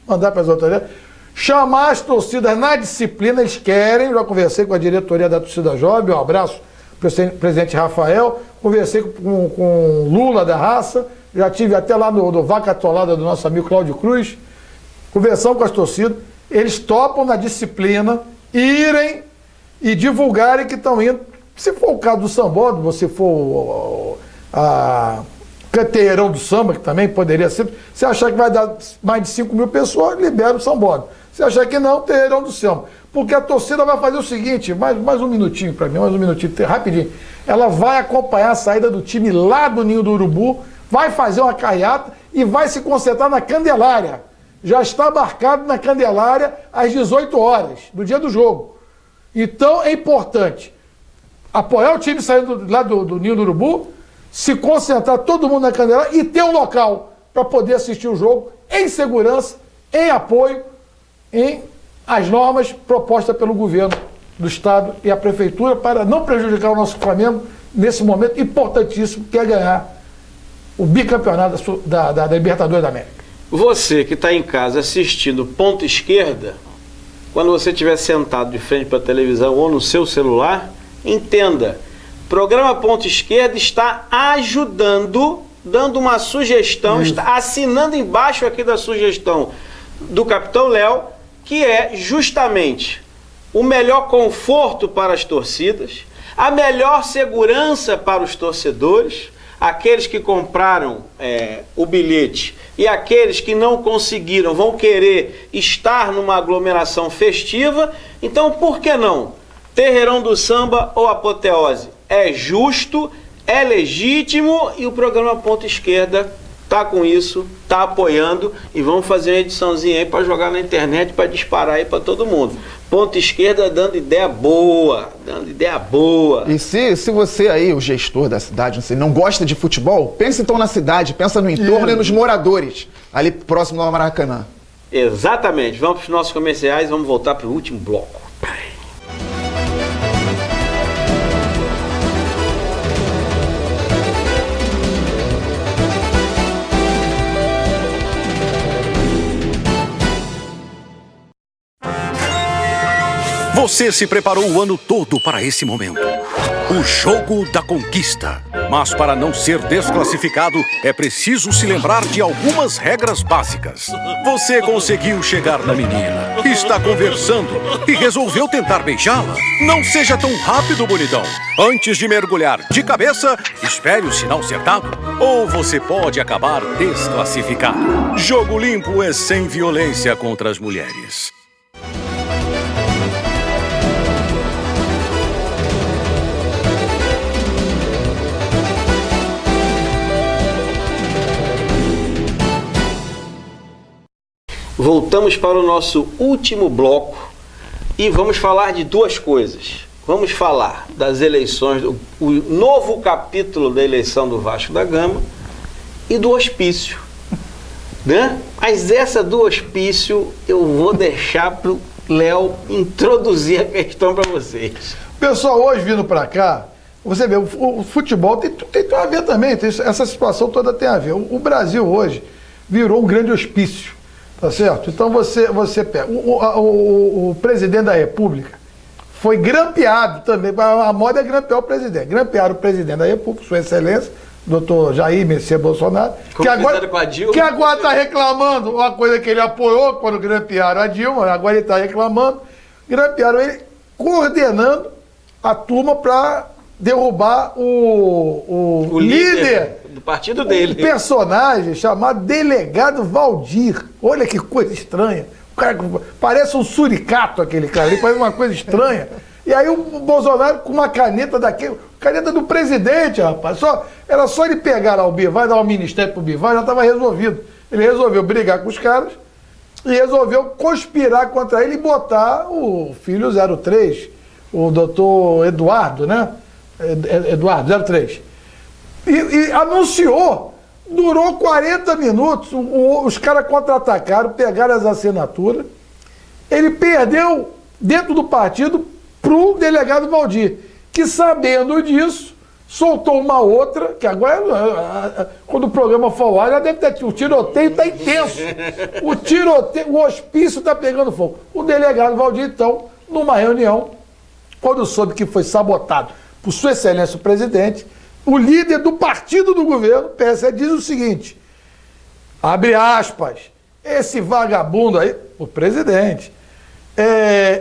chamar as torcidas na disciplina, eles querem. Já conversei com a diretoria da torcida jovem, um abraço para o presidente Rafael, conversei com Lula da Raça, já tive até lá no Vaca Atolada do nosso amigo Cláudio Cruz, conversamos com as torcidas, eles topam na disciplina irem e divulgarem que estão indo. Se for o caso do Sambódromo, se for a Canteirão do Samba, que também poderia ser, se achar que vai dar mais de 5 mil pessoas, libera o Sambódromo. Se achar que não, Terreirão do Samba. Porque a torcida vai fazer o seguinte, mais um minutinho para mim, rapidinho. Ela vai acompanhar a saída do time lá do Ninho do Urubu, vai fazer uma carreata e vai se concentrar na Candelária. Já está marcado na Candelária às 18 horas do dia do jogo. Então é importante apoiar o time saindo lá do Ninho do Urubu, se concentrar todo mundo na Candelária e ter um local para poder assistir o jogo em segurança, em apoio, em as normas propostas pelo governo do Estado e a Prefeitura para não prejudicar o nosso Flamengo nesse momento importantíssimo que é ganhar o bicampeonato da Libertadores da América. Você que está em casa assistindo Ponto Esquerda, quando você estiver sentado de frente para a televisão ou no seu celular, entenda, o programa Ponto Esquerda está ajudando, dando uma sugestão, está assinando embaixo aqui da sugestão do Capitão Léo, que é justamente o melhor conforto para as torcidas, a melhor segurança para os torcedores, aqueles que compraram o bilhete e aqueles que não conseguiram vão querer estar numa aglomeração festiva. Então, por que não? Terreirão do Samba ou Apoteose? É justo, é legítimo e o programa Ponto Esquerda tá com isso, tá apoiando e vamos fazer uma ediçãozinha aí para jogar na internet, para disparar aí para todo mundo. Ponto Esquerda dando ideia boa, E se você aí, o gestor da cidade, não gosta de futebol, pensa então na cidade, pensa no entorno e nos moradores, ali próximo ao Maracanã. Exatamente. Vamos para os nossos comerciais, vamos voltar para o último bloco. Você se preparou o ano todo para esse momento. O jogo da conquista. Mas para não ser desclassificado, é preciso se lembrar de algumas regras básicas. Você conseguiu chegar na menina, está conversando e resolveu tentar beijá-la. Não seja tão rápido, bonitão. Antes de mergulhar de cabeça, espere o sinal acertado, ou você pode acabar desclassificado. Jogo limpo é sem violência contra as mulheres. Voltamos para o nosso último bloco e vamos falar de duas coisas. Vamos falar das eleições, o novo capítulo da eleição do Vasco da Gama e do hospício, né? Mas essa do hospício eu vou deixar para o Léo introduzir a questão para vocês. Pessoal, hoje vindo para cá, você vê, o futebol tem tudo a ver também, essa situação toda tem a ver. O Brasil hoje virou um grande hospício. Tá certo? Então você pega. O presidente da República foi grampeado também. A moda é grampear o presidente. Grampearam o presidente da República, Sua Excelência, doutor Jair Messias Bolsonaro, que agora está reclamando uma coisa que ele apoiou quando grampearam a Dilma, agora ele está reclamando. Grampearam ele, coordenando a turma para derrubar o líder do partido dele. Um personagem chamado Delegado Valdir. Olha que coisa estranha. O cara parece um suricato, aquele cara. Ele parece uma coisa estranha. E aí o Bolsonaro com uma caneta daquele. Caneta do presidente, rapaz. Era só ele pegar lá o Bivar, dar um ministério pro Bivar, já estava resolvido. Ele resolveu brigar com os caras e resolveu conspirar contra ele e botar o filho 03, o doutor Eduardo, né? Eduardo 03. E anunciou, durou 40 minutos, os caras contra-atacaram, pegaram as assinaturas, ele perdeu dentro do partido pro delegado Valdir, que sabendo disso, soltou uma outra, que agora, quando o programa for ao ar, já deve ter, o tiroteio está intenso, o hospício está pegando fogo. O delegado Valdir, então, numa reunião, quando soube que foi sabotado por Sua Excelência o Presidente, o líder do partido do governo, PSL, diz o seguinte, abre aspas, esse vagabundo aí, o presidente,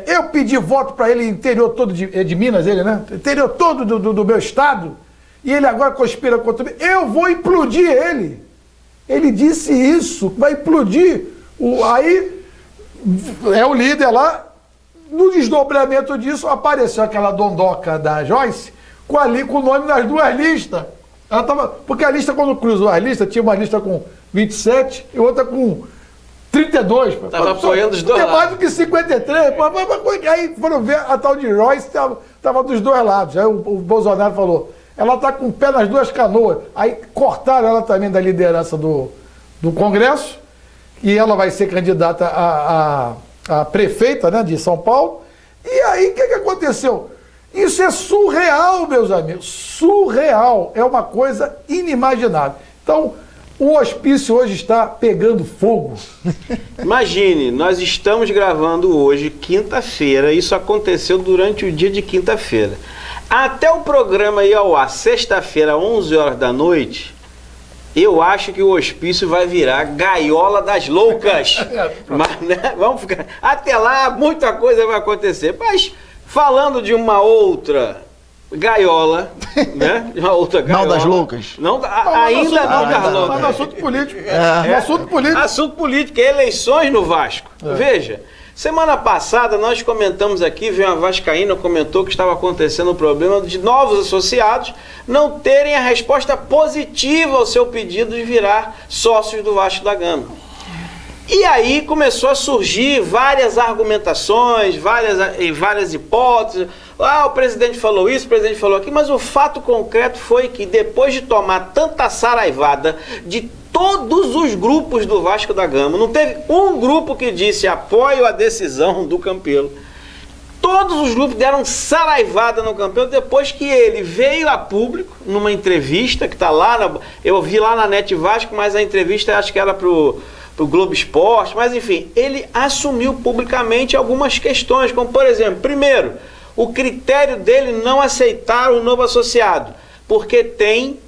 eu pedi voto para ele interior todo de Minas, ele, né? Interior todo do meu estado, e ele agora conspira contra mim, eu vou implodir ele. Ele disse isso, vai implodir. Aí é o líder lá, no desdobramento disso, apareceu aquela dondoca da Joyce, com o nome das duas listas. Porque a lista, quando cruzou as listas, tinha uma lista com 27 e outra com 32. Estava apoiando os dois. Tem mais do que 53. Aí foram ver, a tal de Royce estava dos dois lados. Aí o Bolsonaro falou, ela está com o pé nas duas canoas. Aí cortaram ela também da liderança do Congresso, e ela vai ser candidata a prefeita, né, de São Paulo. E aí, o que aconteceu? Isso é surreal, meus amigos, surreal, é uma coisa inimaginável. Então, o hospício hoje está pegando fogo. Imagine, nós estamos gravando hoje, quinta-feira, isso aconteceu durante o dia de quinta-feira. Até o programa ir ao ar, sexta-feira, 11 horas da noite, eu acho que o hospício vai virar gaiola das loucas. Mas, né, vamos ficar... Até lá, muita coisa vai acontecer, mas... Falando de uma outra gaiola, né? De uma outra gaiola. Não das loucas. Não, ainda não das loucas. Mas no assunto político. Assunto político. Assunto político, eleições no Vasco. Veja, semana passada nós comentamos aqui, veio uma vascaína, comentou que estava acontecendo o problema de novos associados não terem a resposta positiva ao seu pedido de virar sócios do Vasco da Gama. E aí começou a surgir várias argumentações, várias hipóteses. O presidente falou isso, o presidente falou aquilo, mas o fato concreto foi que depois de tomar tanta saraivada de todos os grupos do Vasco da Gama, não teve um grupo que disse apoio à decisão do Campelo. Todos os grupos deram saraivada no Campelo depois que ele veio a público numa entrevista que está lá, eu vi lá na Net Vasco, mas a entrevista acho que era pro o Globo Esporte, mas enfim, ele assumiu publicamente algumas questões, como por exemplo, primeiro, o critério dele não aceitar o novo associado, porque tem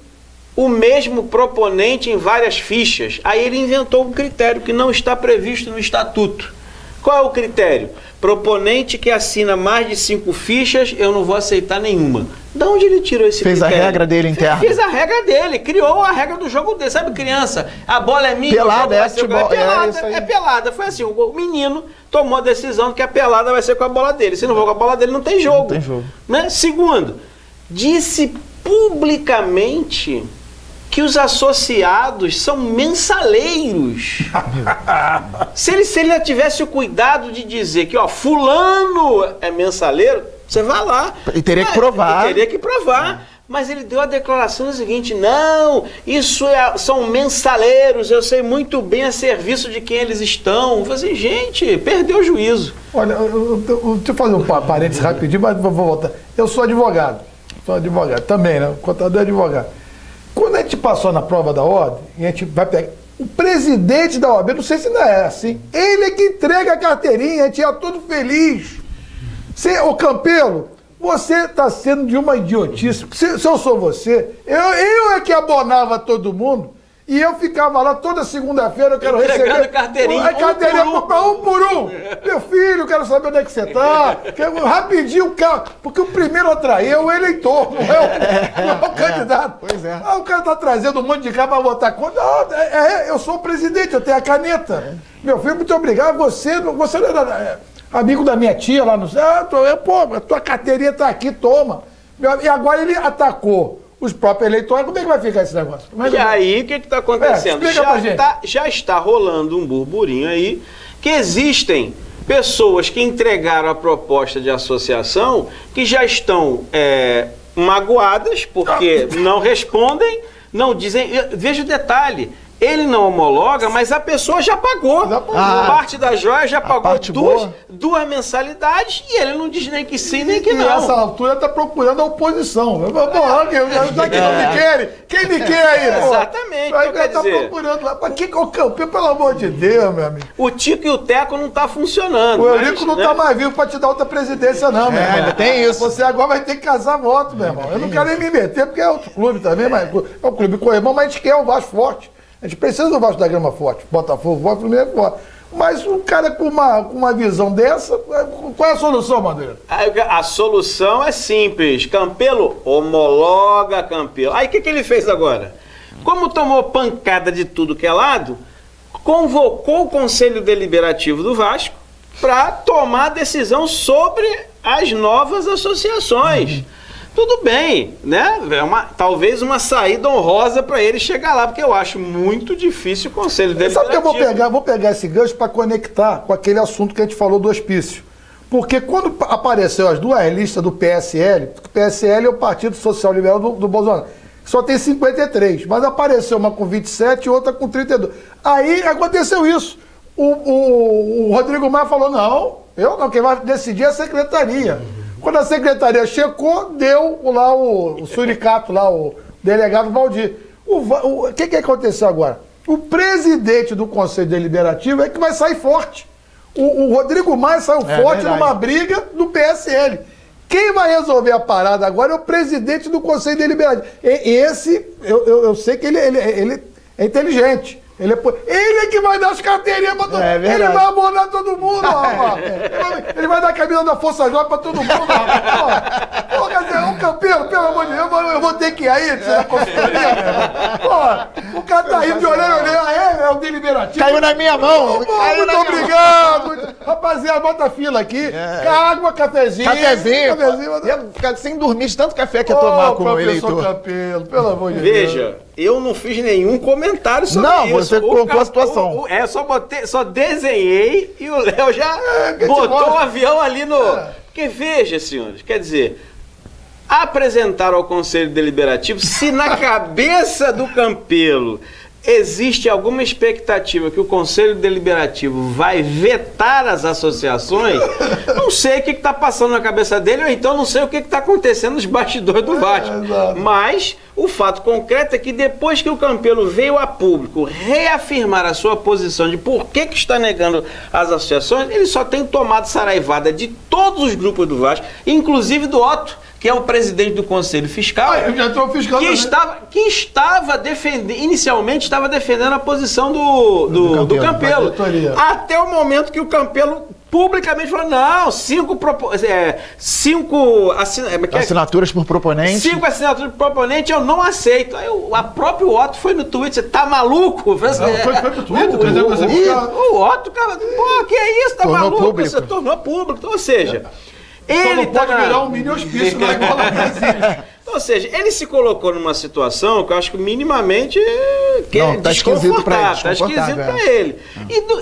o mesmo proponente em várias fichas. Aí ele inventou um critério que não está previsto no estatuto. Qual é o critério? Proponente que assina mais de 5 fichas, eu não vou aceitar nenhuma. De onde ele tirou esse critério? Fez a regra dele interna. Fez a regra dele, criou a regra do jogo dele. Sabe, criança? A bola é minha. Pelada, é futebol. É pelada. Foi assim, o menino tomou a decisão de que a pelada vai ser com a bola dele. Se não for com a bola dele, não tem jogo. Não tem jogo. Né? Segundo, disse publicamente que os associados são mensaleiros. se ele tivesse o cuidado de dizer que, ó, fulano é mensaleiro, você vai lá. E teria que provar. Teria que provar. Mas ele deu a declaração seguinte: não, isso são mensaleiros, eu sei muito bem a serviço de quem eles estão. Eu falei assim, gente, perdeu o juízo. Olha, deixa eu fazer um parênteses rapidinho, mas vou voltar. Eu sou advogado também, né? Contador e advogado. Quando a gente passou na prova da ordem, a gente vai pegar o presidente da OAB, não sei se ainda é assim, ele é que entrega a carteirinha, a gente ia todo feliz. Ô Campelo, você está sendo de uma idiotice. Se eu sou você, eu é que abonava todo mundo e eu ficava lá toda segunda-feira, eu quero receber carteirinha, um por um. Meu filho, eu quero saber onde é que você está. Rapidinho, porque o primeiro a trair é o eleitor, não é o candidato. Pois é. O cara está trazendo um monte de cara para votar contra. Eu sou o presidente, eu tenho a caneta. Meu filho, muito obrigado. Você não era amigo da minha tia lá no... a tua carteirinha está aqui, toma. E agora ele atacou os próprios eleitores. Como é que vai ficar esse negócio? E aí, o que está acontecendo? Já está rolando um burburinho aí, que existem pessoas que entregaram a proposta de associação que já estão magoadas, porque não respondem, não dizem... Veja o detalhe. Ele não homologa, mas a pessoa já pagou. Parte da joia já pagou duas mensalidades e ele não diz nem que sim, nem que não. E nessa altura está procurando a oposição. Já que não me querem, quem me quer aí? Exatamente. Aí ele está procurando lá. Mas o campeão, pelo amor de Deus, meu amigo. O Tico e o Teco não tá funcionando. O Eurico não está mais vivo para te dar outra presidência, não, meu irmão. Ainda tem isso. Você agora vai ter que casar voto, meu irmão. Eu não quero nem me meter, porque é outro clube também, mas é um clube corrimão, mas a gente quer o Vasco forte. A gente precisa do Vasco da Grama forte, Botafogo, Vasco Fluminense forte. Mas um cara com uma visão dessa, qual é a solução, Madureira? A solução é simples. Campelo, homologa Campelo. Aí o que ele fez agora? Como tomou pancada de tudo que é lado, convocou o Conselho Deliberativo do Vasco para tomar decisão sobre as novas associações. Tudo bem, né? Talvez uma saída honrosa para ele chegar lá, porque eu acho muito difícil o Conselho Deliberativo. Sabe que eu vou pegar esse gancho para conectar com aquele assunto que a gente falou do hospício. Porque quando apareceu as duas listas do PSL, o PSL é o Partido Social Liberal do Bolsonaro, só tem 53, mas apareceu uma com 27 e outra com 32. Aí aconteceu isso. O Rodrigo Maia falou, não, quem vai decidir é a secretaria. Quando a secretaria checou, deu lá o suricato, lá, o delegado Valdir. O que aconteceu agora? O presidente do Conselho Deliberativo é que vai sair forte. O Rodrigo Maia saiu forte numa briga do PSL. Quem vai resolver a parada agora é o presidente do Conselho Deliberativo. Esse, eu sei que ele é inteligente. Ele é que vai dar as carteirinhas pra todo mundo. Ele vai abonar todo mundo, rapaz. Ele vai dar a camisa da Força Jovem pra todo mundo, rapaz. Quer dizer, o Campelo, pelo amor de Deus, eu vou ter que ir aí, tirar consultoria, o cara tá aí de orelha, é o deliberativo. Caiu na minha mão. Muito obrigado. Rapaziada, bota a fila aqui. Água, cafezinho. Ia ficar sem dormir de tanto café que ia tomar com o eleitor. Campelo, pelo amor de Deus. Veja, eu não fiz nenhum comentário sobre isso. Você colocou a situação. Só desenhei e o Léo já botou o avião ali no... Porque veja, senhores, quer dizer, apresentar ao Conselho Deliberativo, se na cabeça do Campelo existe alguma expectativa que o Conselho Deliberativo vai vetar as associações, não sei o que está passando na cabeça dele, ou então não sei o que está acontecendo nos bastidores do Vasco. Mas o fato concreto é que depois que o Campelo veio a público reafirmar a sua posição de por que está negando as associações, ele só tem tomado saraivada de todos os grupos do Vasco, inclusive do Otto, que é o presidente do Conselho Fiscal, que estava defendendo, inicialmente estava defendendo a posição do Campelo. Até o momento que o Campelo publicamente falou, não, 5 assinaturas por proponente. 5 assinaturas por proponente eu não aceito. Aí a próprio Otto foi no Twitter, você tá maluco? Foi pro Twitter? O Otto, cara, pô, que é isso? Tá maluco? Você tornou público. Então, ou seja... Ele pode virar um mini hospício na Escola Brasileira. Ou seja, ele se colocou numa situação que eu acho que minimamente tá esquisito pra ele. Tá esquisito pra ele.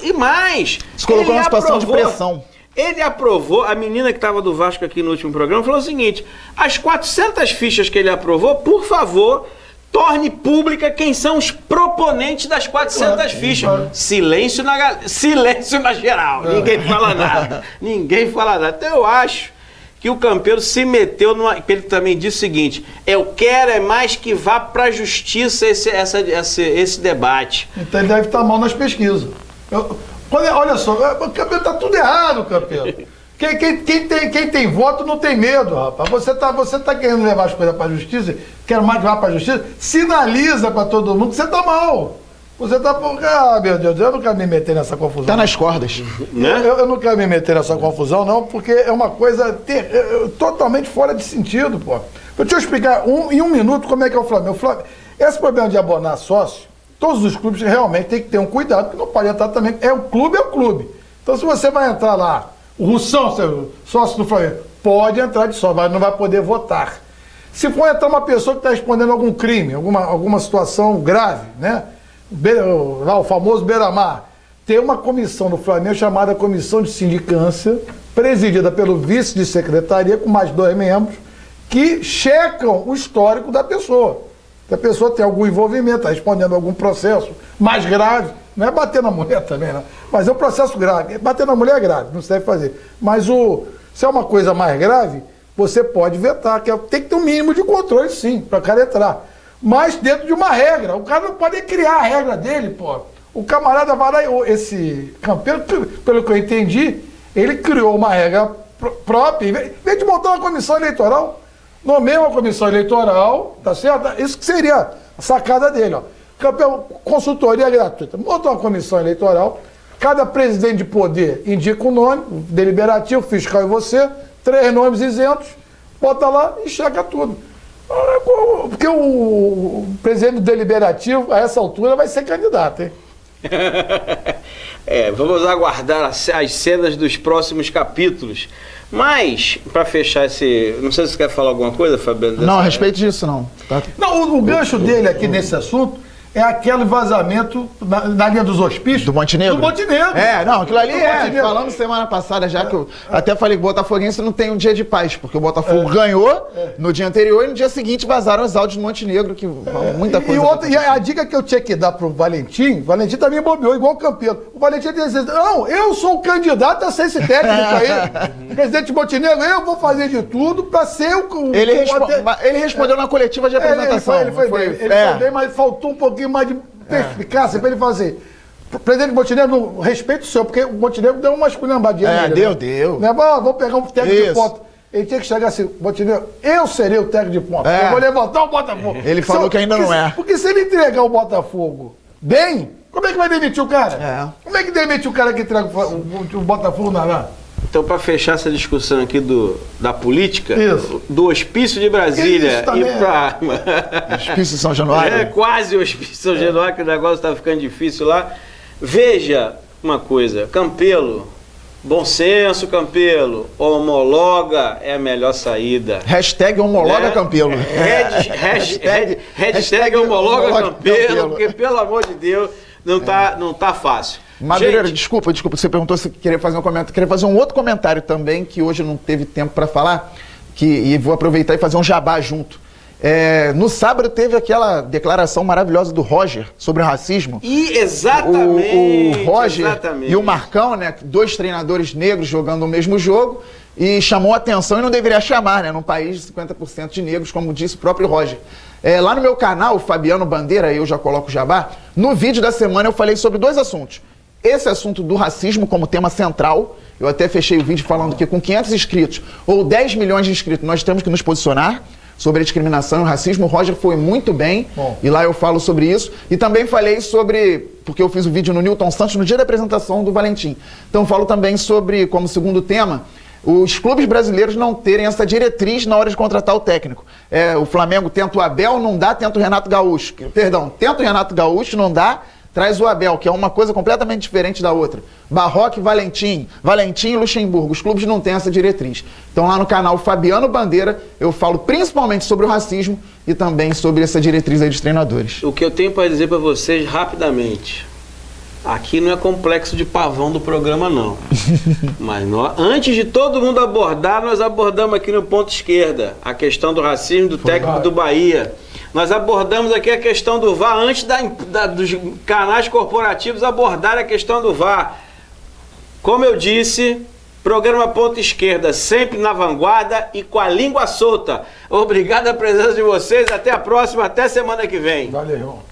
E mais... Se colocou numa situação de pressão. Ele aprovou, a menina que estava do Vasco aqui no último programa falou o seguinte, as 400 fichas que ele aprovou, por favor... torne pública quem são os proponentes das 400 fichas. Silêncio na geral. Ninguém fala nada. Ninguém fala nada. Então eu acho que o Campelo se meteu numa... Ele também disse o seguinte, eu quero é mais que vá para a justiça esse debate. Então ele deve estar mal nas pesquisas. Olha só, o Campelo está tudo errado, Campelo. Quem tem voto não tem medo, rapaz. Você tá querendo levar as coisas para a justiça, quer mais levar para a justiça, sinaliza para todo mundo que você tá mal. Você tá... meu Deus, eu não quero me meter nessa confusão. Tá nas cordas. Né? Eu não quero me meter nessa confusão, não, porque é uma coisa totalmente fora de sentido, pô. Deixa eu explicar em um minuto como é que é o Flamengo. Esse problema de abonar sócio, todos os clubes realmente tem que ter um cuidado, porque não pode entrar também. É o clube. Então se você vai entrar lá, o Russão, seu sócio do Flamengo, pode entrar de sócio, mas não vai poder votar. Se for entrar uma pessoa que está respondendo algum crime, alguma situação grave, né? Lá o famoso Beira-Mar, tem uma comissão do Flamengo chamada Comissão de Sindicância, presidida pelo vice de secretaria, com mais 2 membros, que checam o histórico da pessoa. Se a pessoa tem algum envolvimento, está respondendo a algum processo mais grave, não é bater na mulher também, não. Mas é um processo grave. Bater na mulher é grave, não se deve fazer. Mas se é uma coisa mais grave, você pode vetar, tem que ter um mínimo de controle, sim, para o cara entrar. Mas dentro de uma regra. O cara não pode criar a regra dele, pô. O camarada vai lá, esse Campelo, pelo que eu entendi, ele criou uma regra própria, em vez de montar uma comissão eleitoral, nomeia uma comissão eleitoral, tá certo? Isso que seria a sacada dele, ó. Campelo, consultoria gratuita. Monta uma comissão eleitoral, cada presidente de poder indica um nome, o deliberativo, o fiscal e você, 3 nomes isentos, bota lá e checa tudo. Porque o presidente do deliberativo, a essa altura, vai ser candidato, hein? Vamos aguardar as cenas dos próximos capítulos. Mas, para fechar esse... Não sei se você quer falar alguma coisa, Fabiano? Não, a respeito disso, não. Tá. Não, o gancho dele aqui nesse assunto é aquele vazamento na linha dos hospícios. Do Montenegro? Do Montenegro. Não, aquilo ali falamos semana passada já, que eu até falei que o Botafoguense não tem um dia de paz, porque o Botafogo ganhou no dia anterior e no dia seguinte vazaram os áudios do Montenegro, que muita coisa. E a dica que eu tinha que dar pro Valentim também bobeou, igual o Campelo. O Valentim disse, não, eu sou o candidato a ser esse técnico aí. Presidente Montenegro, eu vou fazer de tudo para ser o... Ele respondeu na coletiva de apresentação. Ele foi bem, mas faltou um pouquinho mais de perspicácia para ele fazer. Presidente Montenegro, respeito o senhor, porque o Montenegro deu uma esculhambadinha. Deu. Né? Vou pegar um técnico de ponta. Ele tinha que chegar assim, Montenegro, eu serei o técnico de ponta. Eu vou levantar o Botafogo. Ele falou que ainda não é. Porque se ele entregar o Botafogo bem, como é que vai demitir o cara? Como é que demite o cara que entrega o Botafogo na... Então, para fechar essa discussão aqui da política, do Hospício de Brasília e para... Hospício São Januário? Quase o Hospício São Januário, que o negócio está ficando difícil lá. Veja uma coisa, Campelo, bom senso, Campelo, homologa é a melhor saída. Hashtag homologa Campelo. Hashtag homologa Campelo, porque, pelo amor de Deus, não tá fácil. Madureira, desculpa, você perguntou se queria fazer um comentário. Queria fazer um outro comentário também, que hoje não teve tempo para falar, e vou aproveitar e fazer um jabá junto. No sábado teve aquela declaração maravilhosa do Roger sobre o racismo. E exatamente. O Roger e o Marcão, né? 2 treinadores negros jogando o mesmo jogo. E chamou a atenção, e não deveria chamar, né? Num país de 50% de negros, como disse o próprio Roger. Lá no meu canal, Fabiano Bandeira, eu já coloco o jabá, no vídeo da semana eu falei sobre 2 assuntos. Esse assunto do racismo como tema central, eu até fechei o vídeo falando que com 500 inscritos ou 10 milhões de inscritos, nós temos que nos posicionar sobre a discriminação e o racismo. O Roger foi muito bem, e lá eu falo sobre isso. E também falei sobre, porque eu fiz o vídeo no Newton Santos no dia da apresentação do Valentim. Então falo também sobre, como segundo tema, os clubes brasileiros não terem essa diretriz na hora de contratar o técnico. O Flamengo tenta o Abel, não dá, tenta o Renato Gaúcho. Perdão, tenta o Renato Gaúcho, não dá, traz o Abel, que é uma coisa completamente diferente da outra. Barroca e Valentim e Luxemburgo. Os clubes não têm essa diretriz. Então lá no canal Fabiano Bandeira, eu falo principalmente sobre o racismo e também sobre essa diretriz aí dos treinadores. O que eu tenho para dizer para vocês rapidamente... Aqui não é complexo de pavão do programa, não. Mas antes de todo mundo abordar, nós abordamos aqui no Ponto Esquerda a questão do racismo do técnico do Bahia. Nós abordamos aqui a questão do VAR antes dos canais corporativos abordarem a questão do VAR. Como eu disse, programa Ponto Esquerda, sempre na vanguarda e com a língua solta. Obrigado a presença de vocês. Até a próxima, até semana que vem. Valeu, irmão.